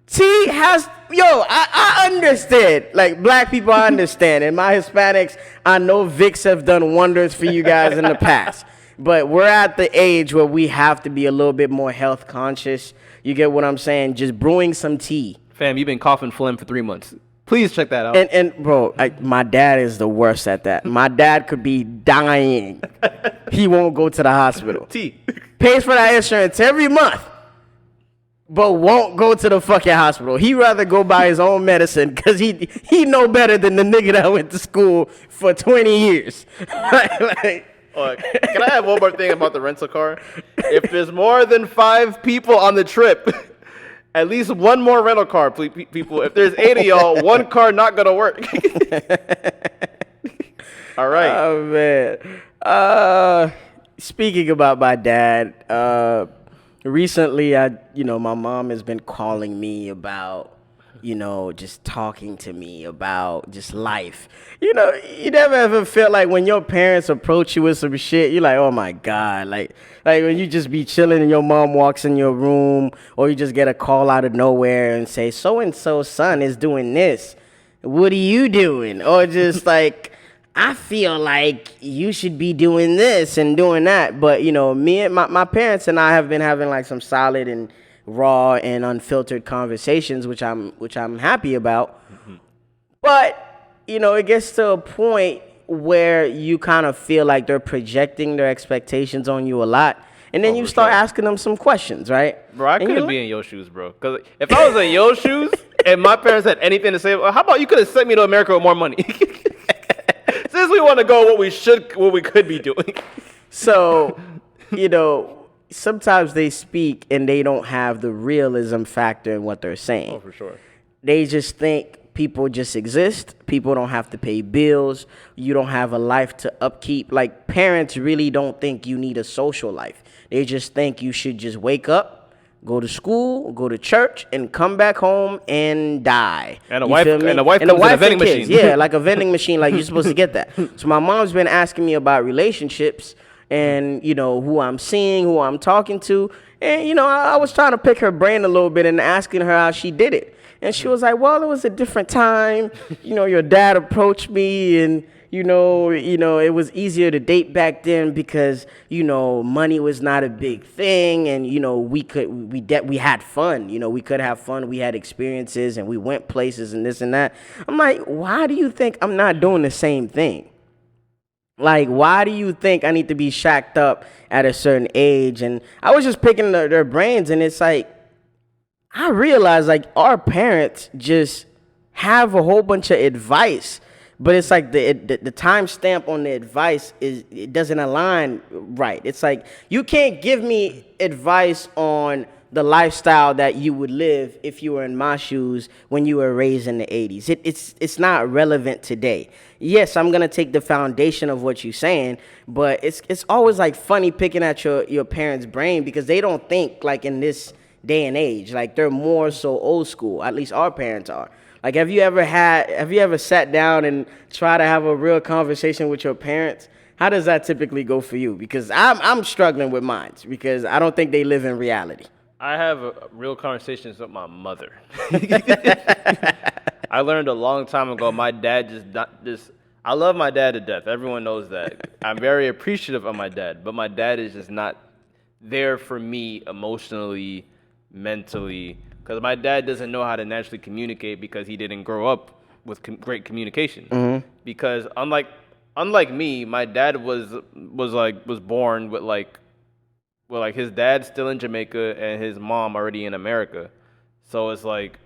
T has I understand. Like, black people, I understand. And my Hispanics, I know Vicks have done wonders for you guys in the past. But we're at the age where we have to be a little bit more health conscious. You get what I'm saying? Just brewing some tea. Fam, you've been coughing phlegm for 3 months. Please check that out. And bro, my dad is the worst at that. My dad could be dying. He won't go to the hospital. Tea. Pays for that insurance every month, but won't go to the fucking hospital. He'd rather go buy his own medicine because he know better than the nigga that went to school for 20 years. Like, can I have one more thing about the rental car? If there's more than 5 people on the trip, at least one more rental car, people. If there's 8 of y'all, one car not gonna work. All right. Oh man. Speaking about my dad, recently my mom has been calling me about, just talking to me about just life. You never ever feel like when your parents approach you with some shit, you're like, oh my God. Like when you just be chilling and your mom walks in your room, or you just get a call out of nowhere and say, so-and-so son is doing this. What are you doing? Or just like, I feel like you should be doing this and doing that. But, me and my parents and I have been having like some solid and raw and unfiltered conversations, which I'm happy about. Mm-hmm. But, it gets to a point where you kind of feel like they're projecting their expectations on you a lot. And then you start asking them some questions, right? Bro, I couldn't be in your shoes, bro. Because if I was in your shoes and my parents had anything to say, well, how about you could have sent me to America with more money? Since we want to go what we could be doing. So, sometimes they speak and they don't have the realism factor in what they're saying. Oh, for sure. They just think people just exist. People don't have to pay bills. You don't have a life to upkeep. Like, parents really don't think you need a social life. They just think you should just wake up, go to school, go to church, and come back home and die. And a wife comes in a vending machine. Yeah, like a vending machine, like you're supposed to get that. So my mom's been asking me about relationships and, who I'm seeing, who I'm talking to. And, I was trying to pick her brain a little bit and asking her how she did it. And she was like, well, it was a different time. Your dad approached me and, it was easier to date back then because, money was not a big thing. And, we had fun. We could have fun. We had experiences and we went places and this and that. I'm like, why do you think I'm not doing the same thing? Like, why do you think I need to be shacked up at a certain age? And I was just picking their brains, and it's like, I realized, like, our parents just have a whole bunch of advice, but it's like the timestamp on the advice it doesn't align right. It's like, you can't give me advice on the lifestyle that you would live if you were in my shoes when you were raised in the 80s. It's not relevant today. Yes, I'm going to take the foundation of what you're saying, but it's always like funny picking at your parents' brain because they don't think like in this day and age. Like, they're more so old school. At least our parents are. Like, have you ever sat down and try to have a real conversation with your parents? How does that typically go for you? Because I'm struggling with mine because I don't think they live in reality. I have real conversations with my mother. I learned a long time ago, my dad I love my dad to death. Everyone knows that. I'm very appreciative of my dad, but my dad is just not there for me emotionally, mentally, because my dad doesn't know how to naturally communicate because he didn't grow up with great communication. Mm-hmm. Because unlike me, my dad was born with his dad still in Jamaica and his mom already in America. So it's like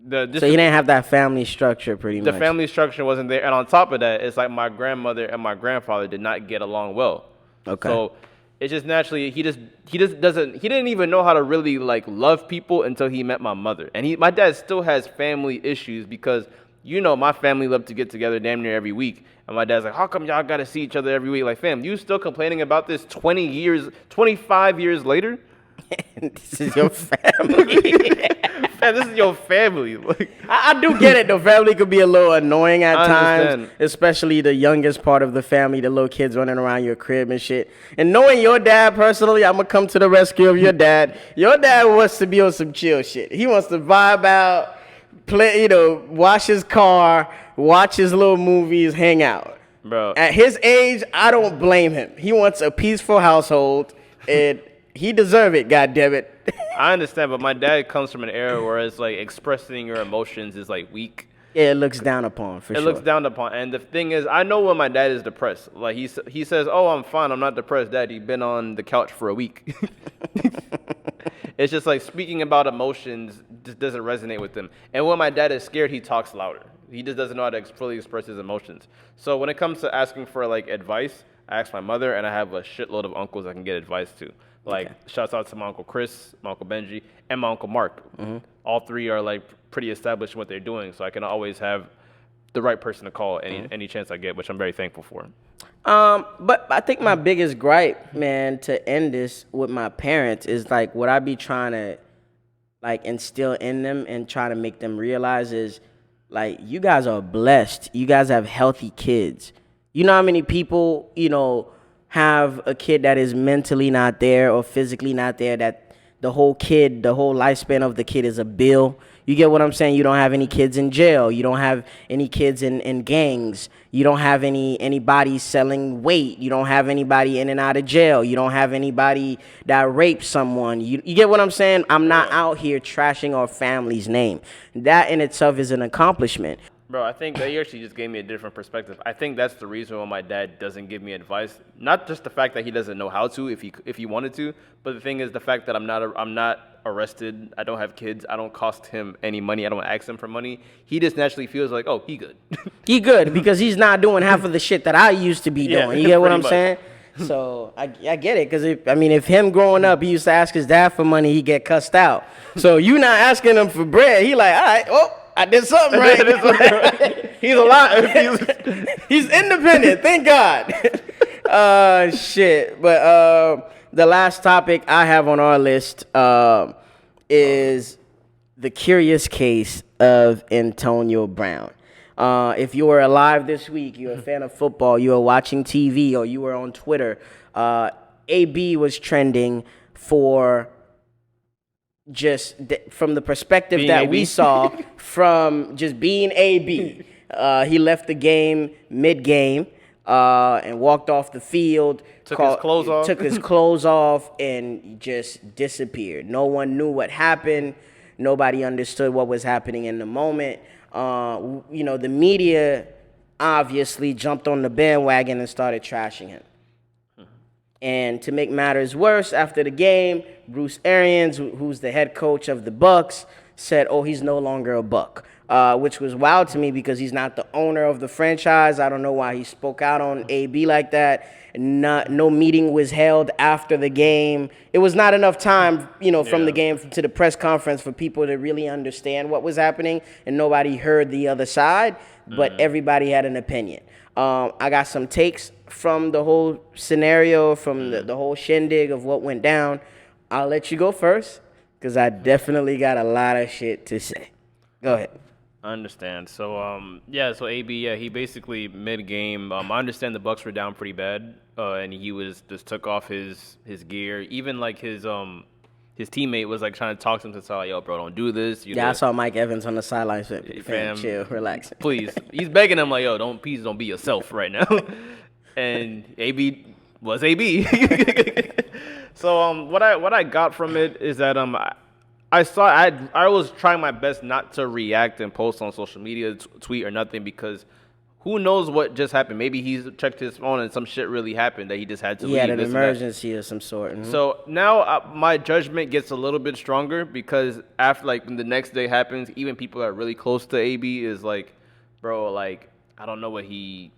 so he didn't have that family structure pretty much. The family structure wasn't there. And on top of that, it's like my grandmother and my grandfather did not get along well. Okay. So it's just naturally he didn't even know how to really like love people until he met my mother. And my dad still has family issues because my family love to get together damn near every week. And my dad's like, how come y'all got to see each other every week? Like, fam, you still complaining about this 25 years later? This is your family. Fam, this is your family. Like, I do get it. The family could be a little annoying at times, especially the youngest part of the family, the little kids running around your crib and shit. And knowing your dad personally, I'm going to come to the rescue of your dad. Your dad wants to be on some chill shit. He wants to vibe out. play, wash his car, watch his little movies, hang out. Bro. At his age, I don't blame him. He wants a peaceful household, and he deserve it, goddammit. I understand, but my dad comes from an era where it's like expressing your emotions is like weak. Yeah, it looks down upon, for sure. It looks down upon. And the thing is, I know when my dad is depressed. Like, he says, oh, I'm fine. I'm not depressed, Dad. You've been on the couch for a week. It's just like speaking about emotions just doesn't resonate with him. And when my dad is scared, he talks louder. He just doesn't know how to fully express his emotions. So when it comes to asking for, like, advice, I ask my mother, and I have a shitload of uncles I can get advice to. Like, shouts out to my Uncle Chris, my Uncle Benji, and my Uncle Mark. Mm-hmm. All three are, like, pretty established in what they're doing, so I can always have the right person to call any chance I get, which I'm very thankful for. But I think my biggest gripe, man, to end this with my parents is, like, what I be trying to, like, instill in them and try to make them realize is, like, you guys are blessed. You guys have healthy kids. You know how many people, have a kid that is mentally not there or physically not there, that the whole lifespan of the kid is a bill. You get what I'm saying? You don't have any kids in jail. You don't have any kids in gangs. You don't have anybody selling weight. You don't have anybody in and out of jail. You don't have anybody that raped someone. You get what I'm saying? I'm not out here trashing our family's name. That in itself is an accomplishment. Bro, I think that you actually just gave me a different perspective. I think that's the reason why my dad doesn't give me advice. Not just the fact that he doesn't know how to, if he wanted to, but the thing is the fact that I'm not arrested. I don't have kids. I don't cost him any money. I don't ask him for money. He just naturally feels like, oh, he good. He good because he's not doing half of the shit that I used to be doing. You get what I'm saying? So I get it, because if him growing up, he used to ask his dad for money, he get cussed out. So you not asking him for bread, he like, all right, oh, I did something right. He's alive. He's independent, thank God. Shit. But the last topic I have on our list is the curious case of Antonio Brown. If you were alive this week, you're a fan of football, you were watching TV, or you were on Twitter, AB was trending for just from the perspective being that AB. We saw from just being AB. He left the game mid-game and walked off the field. Took his clothes off and just disappeared. No one knew what happened. Nobody understood what was happening in the moment. The media obviously jumped on the bandwagon and started trashing him. And to make matters worse, after the game, Bruce Arians, who's the head coach of the Bucs, said, oh, he's no longer a Buck, which was wild to me because he's not the owner of the franchise. I don't know why he spoke out on AB like that. No meeting was held after the game. It was not enough time, from the game to the press conference for people to really understand what was happening, and nobody heard the other side, but everybody had an opinion. I got some takes from the whole scenario, from the whole shindig of what went down. I'll let you go first, because I definitely got a lot of shit to say. Go ahead. I understand. So, so AB, he basically mid-game, I understand the Bucks were down pretty bad, and he just took off his gear. Even, like, his teammate was, like, trying to talk to him to say, like, yo, bro, don't do this. I saw Mike Evans on the sidelines. Fam, chill, relax. Please. He's begging him, like, yo, please don't be yourself right now. And AB was AB. So, what I got from it is that, I was trying my best not to react and post on social media, tweet or nothing, because who knows what just happened. Maybe he's checked his phone and some shit really happened that he just had to leave. He had an emergency of some sort. Mm-hmm. So now my judgment gets a little bit stronger, because after, like, when the next day happens, even people that are really close to AB is like, bro, like, I don't know why he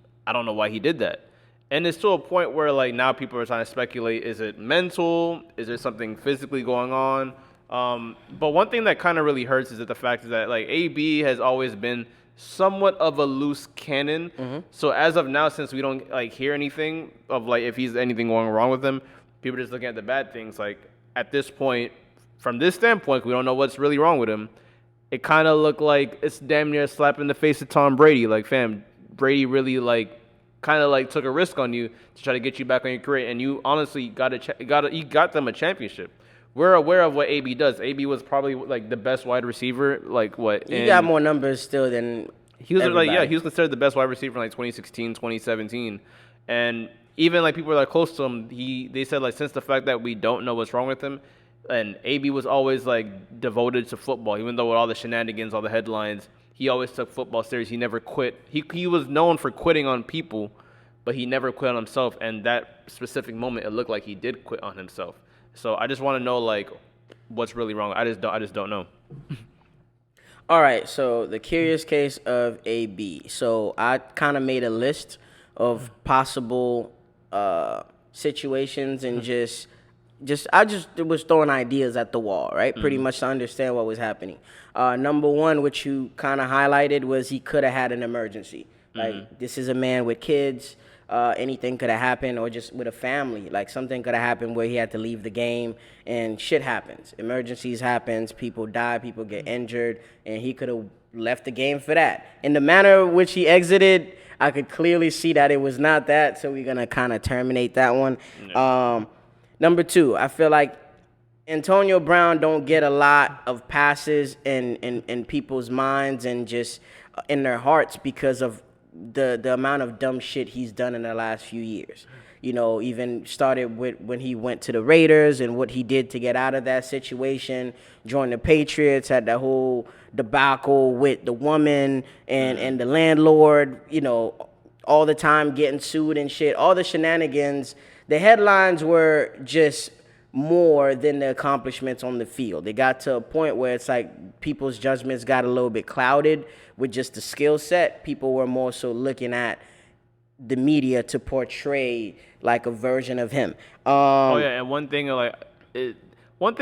did that. And it's to a point where, like, now people are trying to speculate, is it mental? Is there something physically going on? But one thing that kind of really hurts is that the fact is that, like, AB has always been somewhat of a loose cannon. Mm-hmm. So as of now, since we don't, like, hear anything of, like, if he's anything going wrong with him, people are just looking at the bad things. Like, at this point, from this standpoint, we don't know what's really wrong with him. It kind of looked like it's damn near a slap in the face of Tom Brady. Like, fam, Brady really, like, kind of, like, took a risk on you to try to get you back on your career, and you honestly got them a championship. we're aware of what AB does. AB was probably like the best wide receiver. Like what? He got more numbers still than he was everybody. like, yeah, he was considered the best wide receiver in like 2016, 2017, and even like people that are close to him, they said like since the fact that we don't know what's wrong with him, and AB was always like devoted to football, even though with all the shenanigans, all the headlines, he always took football serious. He never quit. He was known for quitting on people, but he never quit on himself. And that specific moment, it looked like he did quit on himself. So I just want to know like what's really wrong. I just don't know. All right, so the curious case of AB. So I kind of made a list of possible situations and I just was throwing ideas at the wall, right? Pretty much to understand what was happening. Number one, which you kind of highlighted, was he could have had an emergency. Like this is a man with kids. Anything could have happened, or just with a family. Like something could have happened where he had to leave the game, and shit happens. Emergencies happens. People die. People get injured, and he could have left the game for that. In the manner in which he exited, I could clearly see that it was not that. So we're gonna kind of terminate that one. Number two, I feel like Antonio Brown don't get a lot of passes in people's minds and just in their hearts because of the amount of dumb shit he's done in the last few years. You know, even started with when he went to the Raiders and what he did to get out of that situation, joined the Patriots, had that whole debacle with the woman and the landlord, you know, all the time getting sued and shit, all the shenanigans. The headlines were just more than the accomplishments on the field. They got to a point where it's like people's judgments got a little bit clouded with just the skill set. People were more so looking at the media to portray like a version of him. And one thing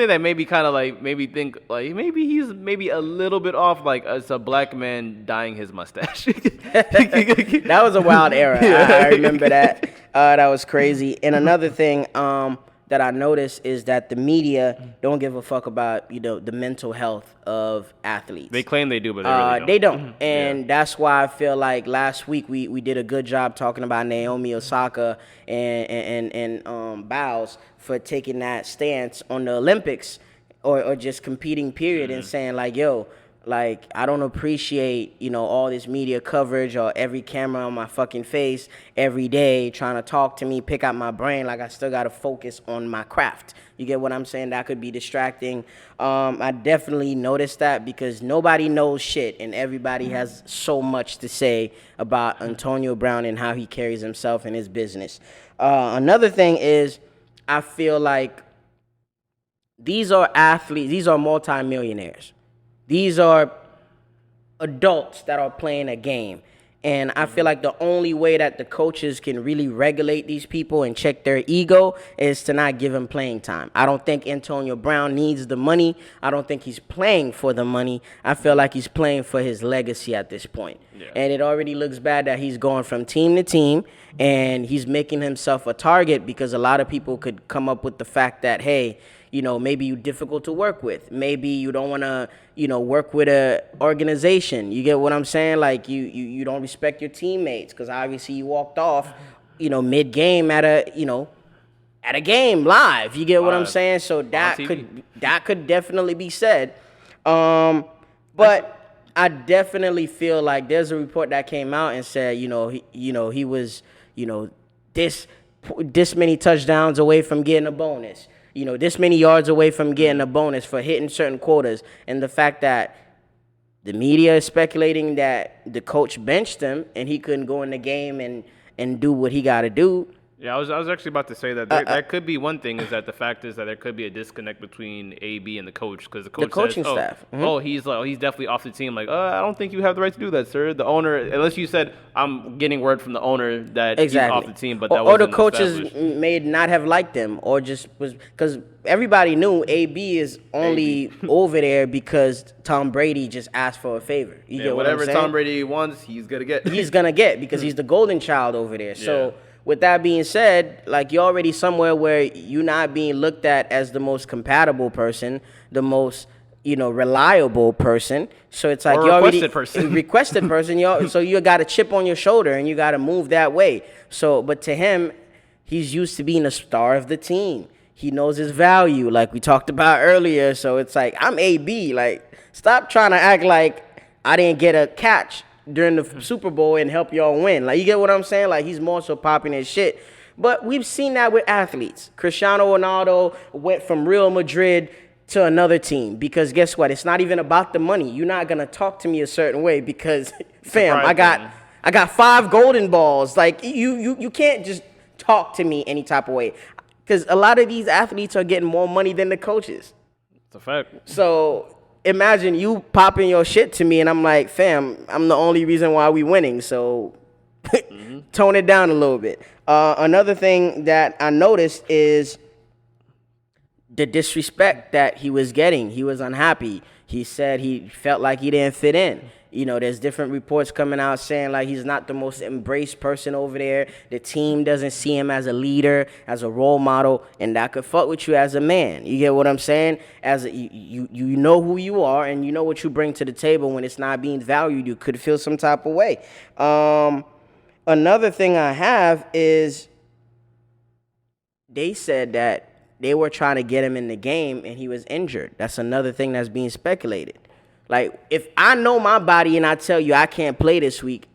that maybe kind of like made me think like maybe he's maybe a little bit off, like as a black man dyeing his mustache. That was a wild era. I remember that. That was crazy. And another thing that I noticed is that the media don't give a fuck about, you know, the mental health of athletes. They claim they do, but they really don't. They don't. And that's why I feel like last week we did a good job talking about Naomi Osaka and Biles for taking that stance on the Olympics or just competing, period, and saying like, yo, like, I don't appreciate, you know, all this media coverage or every camera on my fucking face every day trying to talk to me, pick out my brain. Like, I still got to focus on my craft. You get what I'm saying? That could be distracting. I definitely noticed that because nobody knows shit and everybody has so much to say about Antonio Brown and how he carries himself in his business. Another thing is I feel like these are athletes. These are multimillionaires. These are adults that are playing a game. And I feel like the only way that the coaches can really regulate these people and check their ego is to not give them playing time. I don't think Antonio Brown needs the money. I don't think he's playing for the money. I feel like he's playing for his legacy at this point. Yeah. And it already looks bad that he's going from team to team and he's making himself a target because a lot of people could come up with the fact that, hey, you know, maybe you're difficult to work with. Maybe you don't want to, you know, work with a organization. You get what I'm saying? Like, you don't respect your teammates because obviously you walked off, you know, mid-game at a game live. You get what I'm saying? So that could definitely be said. But I definitely feel like there's a report that came out and said, he was, this many touchdowns away from getting a bonus. You know, this many yards away from getting a bonus for hitting certain quotas. And the fact that the media is speculating that the coach benched him and he couldn't go in the game and do what he got to do. Yeah, I was actually about to say that that could be one thing, is that the fact is that there could be a disconnect between AB and the coach, because the coaching says, staff. He's definitely off the team. Like, I don't think you have the right to do that, sir. The owner, unless you said, I'm getting word from the owner that he's off the team, but that or the coaches may not have liked him, or just was because everybody knew AB is only over there because Tom Brady just asked for a favor. You get what I'm saying? Whatever Tom Brady wants, he's gonna get. He's gonna get because he's the golden child over there. So. With that being said, like, you're already somewhere where you're not being looked at as the most compatible person, the most, reliable person. So it's like you're already requested person. So you got a chip on your shoulder and you got to move that way. So, but to him, he's used to being a star of the team. He knows his value, like we talked about earlier. So it's like, I'm AB. Like, stop trying to act like I didn't get a catch during the Super Bowl and help y'all win. Like, you get what I'm saying? Like, he's more so popping his shit. But we've seen that with athletes. Cristiano Ronaldo went from Real Madrid to another team because guess what? It's not even about the money. You're not gonna talk to me a certain way because, fam, I got 5 golden balls. Like, you can't just talk to me any type of way. Because a lot of these athletes are getting more money than the coaches. It's a fact. So imagine you popping your shit to me, and I'm like, fam, I'm the only reason why we winning. So tone it down a little bit. Another thing that I noticed is the disrespect that he was getting. He was unhappy. He said he felt like he didn't fit in. You know, there's different reports coming out saying like he's not the most embraced person over there. The team doesn't see him as a leader, as a role model, and that could fuck with you as a man. You get what I'm saying? You know who you are and you know what you bring to the table. When it's not being valued, you could feel some type of way. Another thing I have is they said that they were trying to get him in the game and he was injured. That's another thing that's being speculated. Like, if I know my body and I tell you I can't play this week,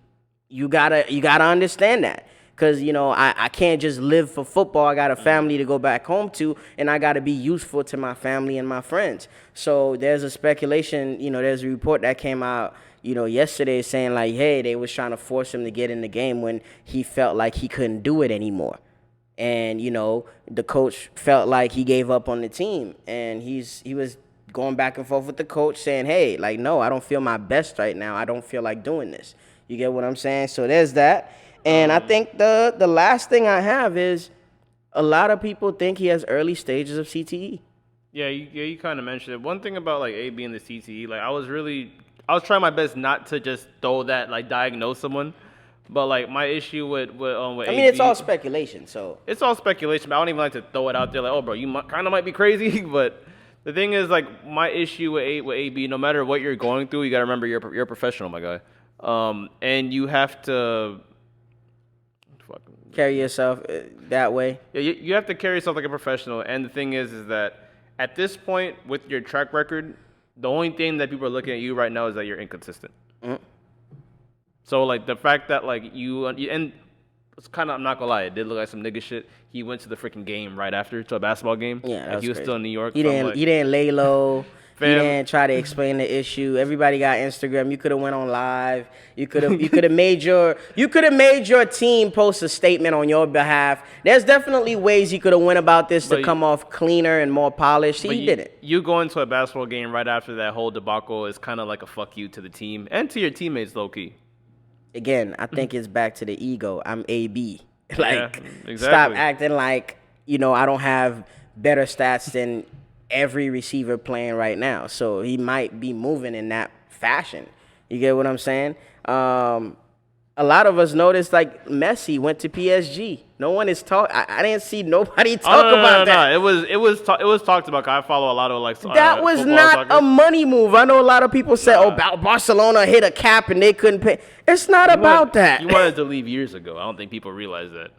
you gotta understand that. Because, you know, I can't just live for football. I got a family to go back home to, and I got to be useful to my family and my friends. So there's a speculation, you know, there's a report that came out, you know, yesterday saying, like, hey, they was trying to force him to get in the game when he felt like he couldn't do it anymore. And, you know, the coach felt like he gave up on the team. And he was going back and forth with the coach saying, hey, like, no, I don't feel my best right now. I don't feel like doing this. You get what I'm saying? So there's that. And I think the last thing I have is a lot of people think he has early stages of CTE. Yeah, you kind of mentioned it. One thing about, like, AB and the CTE, like, I was trying my best not to just throw that, like, diagnose someone. But, like, my issue with I mean, AB, it's all speculation, so. It's all speculation, but I don't even like to throw it out there like, oh, bro, you kind of might be crazy, but the thing is, like, my issue with AB, no matter what you're going through, you got to remember you're a professional, my guy. And you have to carry yourself that way. Yeah, you have to carry yourself like a professional. And the thing is that at this point, with your track record, the only thing that people are looking at you right now is that you're inconsistent. Mm-hmm. So, like, the fact that, like, and it's kind of, I'm not gonna lie, it did look like some nigga shit. He went to the freaking game right after, to a basketball game. Yeah, like, he was crazy. still in New York. He didn't lay low. Fam. He didn't try to explain the issue. Everybody got Instagram. You could have went on live. You could have made your team post a statement on your behalf. There's definitely ways you could have went about this to come off cleaner and more polished. He didn't. You going to a basketball game right after that whole debacle is kind of like a fuck you to the team and to your teammates, low key. Again, I think it's back to the ego. I'm AB. Like, yeah, exactly. Stop acting like, you know, I don't have better stats than every receiver playing right now. So he might be moving in that fashion. You get what I'm saying? A lot of us noticed, like, Messi went to PSG. No one is talking. I didn't see nobody talk about that. No. It was talked about. I follow a lot of, like, that was not a money move. I know a lot of people said, Barcelona hit a cap and they couldn't pay. It's not about that. You wanted to leave years ago. I don't think people realize that.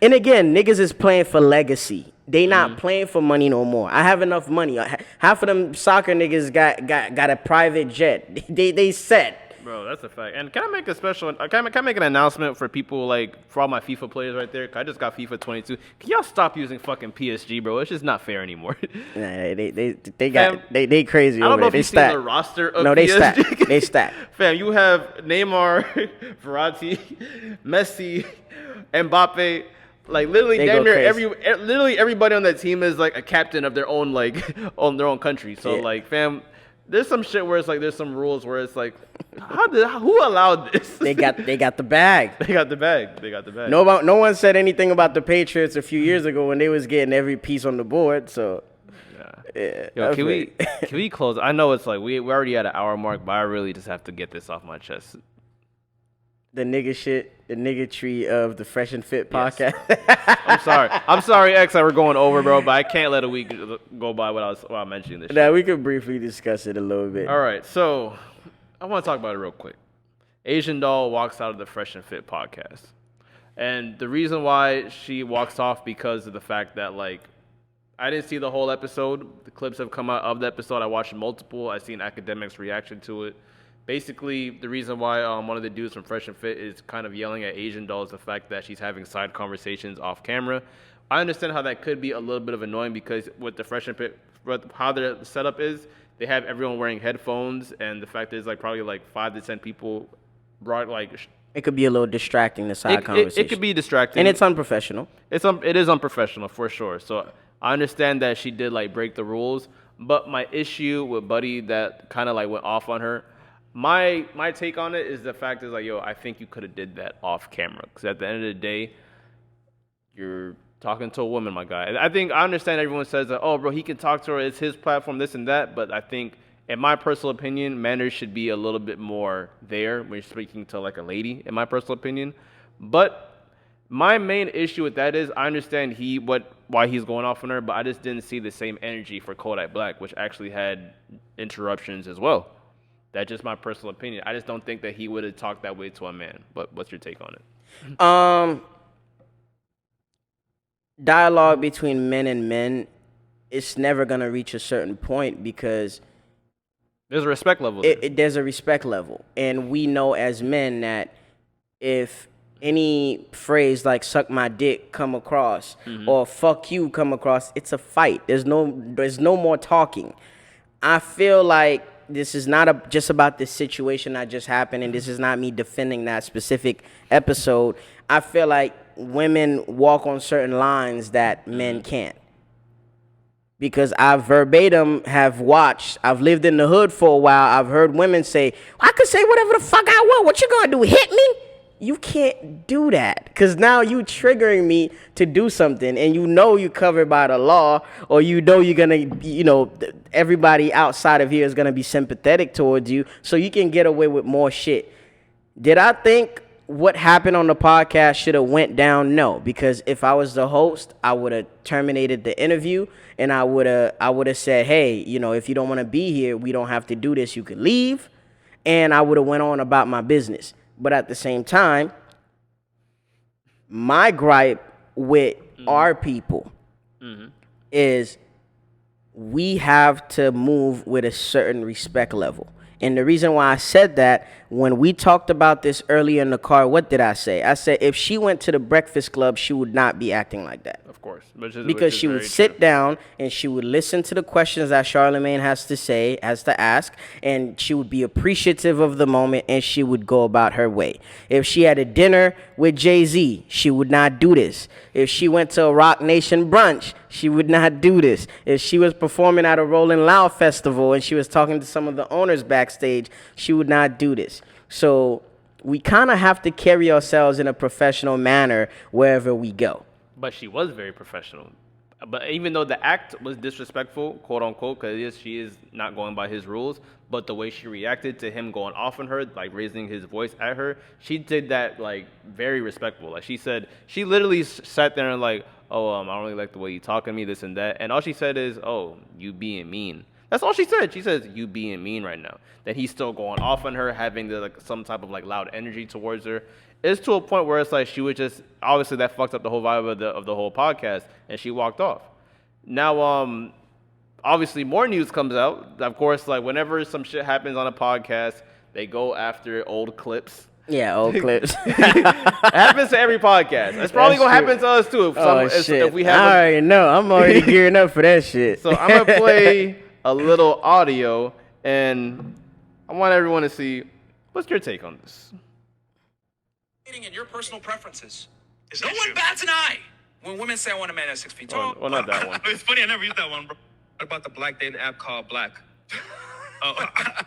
And again, niggas is playing for legacy. They not playing for money no more. I have enough money. Half of them soccer niggas got a private jet. They set. Bro, that's a fact. And can I make a special? Can I make an announcement for people, like, for all my FIFA players right there? I just got FIFA 22. Can y'all stop using fucking PSG, bro? It's just not fair anymore. Nah, they crazy. I don't over know there. if you've seen the roster of PSG. They stack. Fam, you have Neymar, Verratti, Messi, Mbappe. Like, literally, damn near everybody on that team is, like, a captain of their own, like, on their own country. So, like, fam, there's some shit where it's like, there's some rules where it's like, who allowed this? They got the bag. They got the bag. No one said anything about the Patriots a few years ago when they was getting every piece on the board. So yeah. Yo, can we close? I know it's like we're already at an hour mark, but I really just have to get this off my chest. The nigga shit, the nigga tree of the Fresh and Fit podcast. Yes. I'm sorry, X, that we're going over, bro, but I can't let a week go by without mentioning this shit. Nah, we could briefly discuss it a little bit. All right, so I want to talk about it real quick. Asian Doll walks out of the Fresh and Fit podcast. And the reason why she walks off because of the fact that, like, I didn't see the whole episode. The clips have come out of the episode. I watched multiple. I've seen academics' reaction to it. Basically, the reason why one of the dudes from Fresh and Fit is kind of yelling at Asian doll is the fact that she's having side conversations off camera. I understand how that could be a little bit of annoying because with the Fresh and Fit, how their setup is, they have everyone wearing headphones, and the fact is like probably like 5 to 10 people brought like. It could be a little distracting, the side conversation. It could be distracting, and it's unprofessional. It is unprofessional for sure. So I understand that she did like break the rules, but my issue with Buddy that kind of like went off on her. My take on it is the fact is like, yo, I think you could have did that off camera because at the end of the day, you're talking to a woman, my guy. And I understand everyone says that, oh, bro, he can talk to her. It's his platform, this and that. But I think, in my personal opinion, manners should be a little bit more there when you're speaking to like a lady, in my personal opinion. But my main issue with that is I understand why he's going off on her, but I just didn't see the same energy for Kodak Black, which actually had interruptions as well. That's just my personal opinion. I just don't think that he would have talked that way to a man. But what's your take on it? Dialogue between men and men, it's never gonna reach a certain point because there's a respect level. There's a respect level, and we know as men that if any phrase like "suck my dick" come across or "fuck you" come across, it's a fight. There's no more talking. I feel like this is not just about this situation that just happened, and this is not me defending that specific episode. I feel like women walk on certain lines that men can't. Because I verbatim have watched, I've lived in the hood for a while, I've heard women say, I could say whatever the fuck I want. What you gonna do, hit me? You can't do that because now you triggering me to do something, and you know you're covered by the law, or you know you're gonna, everybody outside of here is gonna be sympathetic towards you, so you can get away with more shit. Did I think what happened on the podcast should have went down? No, because if I was the host, I would have terminated the interview, and I would have said, hey, if you don't want to be here, we don't have to do this. You could leave, and I would have went on about my business. But at the same time, my gripe with our people is we have to move with a certain respect level. And the reason why I said that, when we talked about this earlier in the car, what did I say? I said if she went to the Breakfast Club, she would not be acting like that. Of course. Because she would sit down and she would listen to the questions that Charlamagne has to ask, and she would be appreciative of the moment, and she would go about her way. If she had a dinner with Jay-Z, she would not do this. If she went to a Rock Nation brunch, she would not do this. If she was performing at a Rolling Loud festival and she was talking to some of the owners backstage, she would not do this. So we kind of have to carry ourselves in a professional manner wherever we go. But she was very professional. But even though the act was disrespectful, quote unquote, because she is not going by his rules, but the way she reacted to him going off on her, like raising his voice at her, she did that like very respectful. Like she literally sat there and like, oh, I don't really like the way you talking to me, this and that. And all she said is, oh, you being mean. That's all she said. She says, you being mean right now. That he's still going off on her, having some type of like loud energy towards her. It's to a point where it's like she would just, obviously that fucked up the whole vibe of the whole podcast, and she walked off. Now, obviously more news comes out. Of course, like whenever some shit happens on a podcast, they go after old clips. Yeah, old clips. It happens to every podcast. It's probably going to happen to us too. If we have I already know. I'm already gearing up for that shit. So I'm going to play a little audio, and I want everyone to see, what's your take on this? And your personal preferences. No one bats an eye when women say I want a man that's 6 feet tall. Well, not that one. It's funny, I never used that one, bro. What about the black dating app called Black?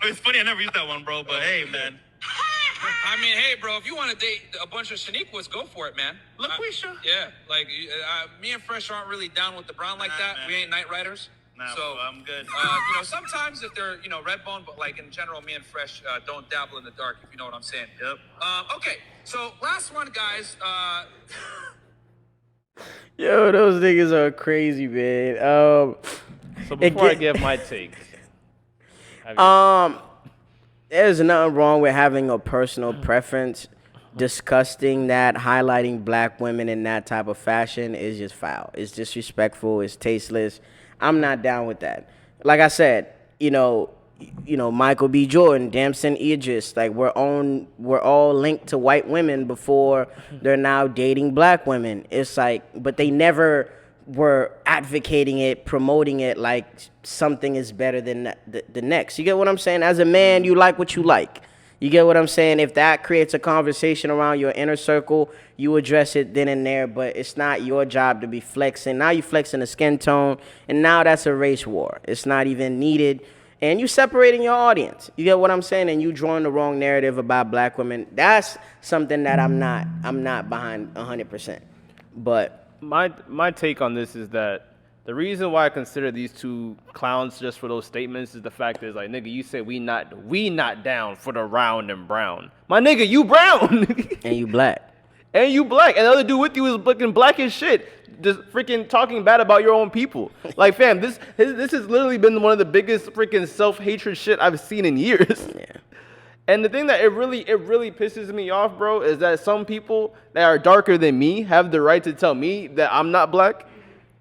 It's funny, I never used that one, bro, but hey, man. I mean, hey, bro, if you want to date a bunch of Shaniquas, go for it, man. LaQuisha? Yeah, like, me and Fresh aren't really down with the brown like that. Man. We ain't night riders. Nah, so I'm good. Sometimes if they're, red bone, but like in general, me and Fresh don't dabble in the dark, if you know what I'm saying. Yep. Okay, so last one, guys. Yo, those niggas are crazy, man. So before I give my take. There's nothing wrong with having a personal preference, disgusting that highlighting black women in that type of fashion is just foul. It's disrespectful. It's tasteless. I'm not down with that. Like I said, Michael B. Jordan, Damson Idris, like we're all linked to white women before they're now dating black women. It's like, but they never were advocating it, promoting it like something is better than the next. You get what I'm saying? As a man, you like what you like. You get what I'm saying? If that creates a conversation around your inner circle, you address it then and there, but it's not your job to be flexing. Now you flexing a skin tone, and now that's a race war. It's not even needed. And you separating your audience. You get what I'm saying? And you drawing the wrong narrative about black women. That's something that I'm not behind 100%. But my take on this is that the reason why I consider these two clowns just for those statements is the fact is like, nigga, you say we not down for the round and brown. My nigga, you brown. And you black. And you black. And the other dude with you is looking black as shit. Just freaking talking bad about your own people. Like, fam, this has literally been one of the biggest freaking self-hatred shit I've seen in years. Yeah. And the thing that it really pisses me off, bro, is that some people that are darker than me have the right to tell me that I'm not black.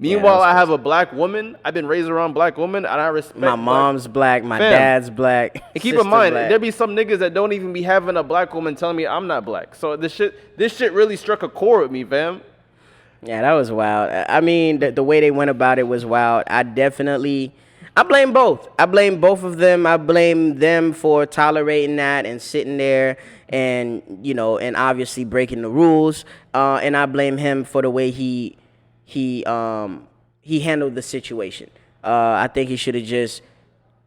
Meanwhile, I have a black woman. I've been raised around black women, and I respect. My mom's black. My dad's black. And keep in mind, there be some niggas that don't even be having a black woman telling me I'm not black. So this shit really struck a chord with me, fam. Yeah, that was wild. I mean, the way they went about it was wild. I blame both. I blame both of them. I blame them for tolerating that and sitting there and, and obviously breaking the rules. And I blame him for the way he handled the situation. I think he should have just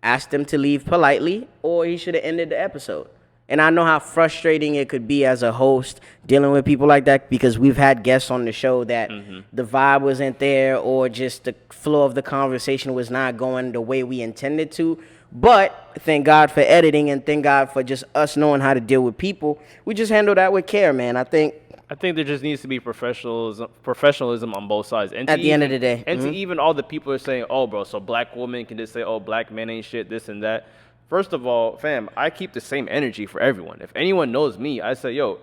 asked them to leave politely, or he should have ended the episode. And I know how frustrating it could be as a host dealing with people like that, because we've had guests on the show that the vibe wasn't there, or just the flow of the conversation was not going the way we intended to. But thank God for editing, and thank God for just us knowing how to deal with people. We just handle that with care, man. I think there just needs to be professionalism on both sides. And at the end of the day. And to even all the people are saying, oh, bro, so black women can just say, oh, black men ain't shit, this and that. First of all, fam, I keep the same energy for everyone. If anyone knows me, I say, yo,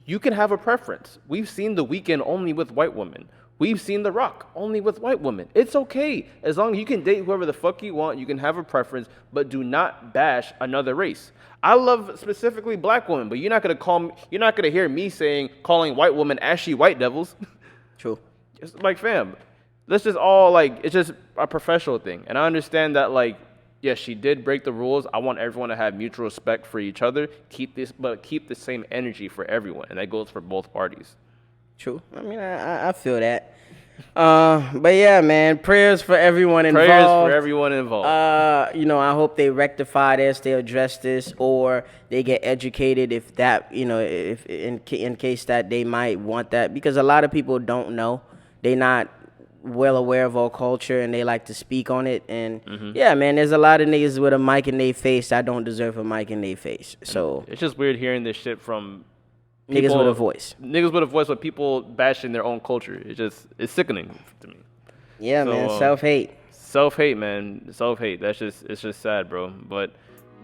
you can have a preference. We've seen The Weeknd only with white women. We've seen The Rock only with white women. It's okay. As long as you can date whoever the fuck you want, you can have a preference, but do not bash another race. I love specifically black women, but you're not gonna hear me calling white women ashy white devils. True. It's like, fam, let's just all it's just a professional thing. And I understand that yes, she did break the rules. I want everyone to have mutual respect for each other. Keep the same energy for everyone, and that goes for both parties. True. I mean, I feel that. But yeah, man, prayers for everyone involved. Prayers for everyone involved. I hope they rectify this, they address this, or they get educated if that, if in case that they might want that, because a lot of people don't know. They're not well aware of our culture, and they like to speak on it. And yeah, man, there's a lot of niggas with a mic in their face that don't deserve a mic in their face. So it's just weird hearing this shit from niggas with a voice. Niggas with a voice, but people bashing their own culture. It's sickening to me. Yeah, so, man, self-hate. Self-hate, man. Self-hate. It's just sad, bro. But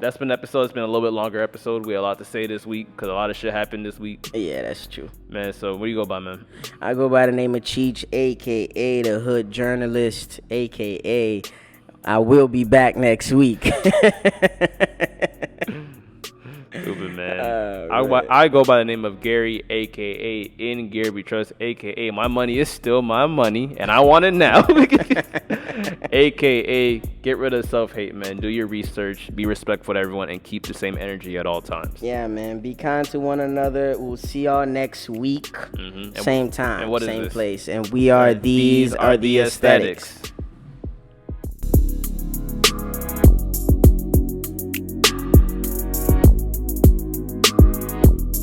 that's been the episode. It's been a little bit longer episode. We had a lot to say this week because a lot of shit happened this week. Yeah, that's true. Man, so what do you go by, man? I go by the name of Cheech, a.k.a. the Hood Journalist, a.k.a. I will be back next week. Stupid, man. I go by the name of Gary, a.k.a. In Gary We Trust, a.k.a. My money is still my money, and I want it now. a.k.a. Get rid of self-hate, man. Do your research. Be respectful to everyone, and keep the same energy at all times. Yeah, man. Be kind to one another. We'll see y'all next week. Same time, same place. And we are These Are The Aesthetics.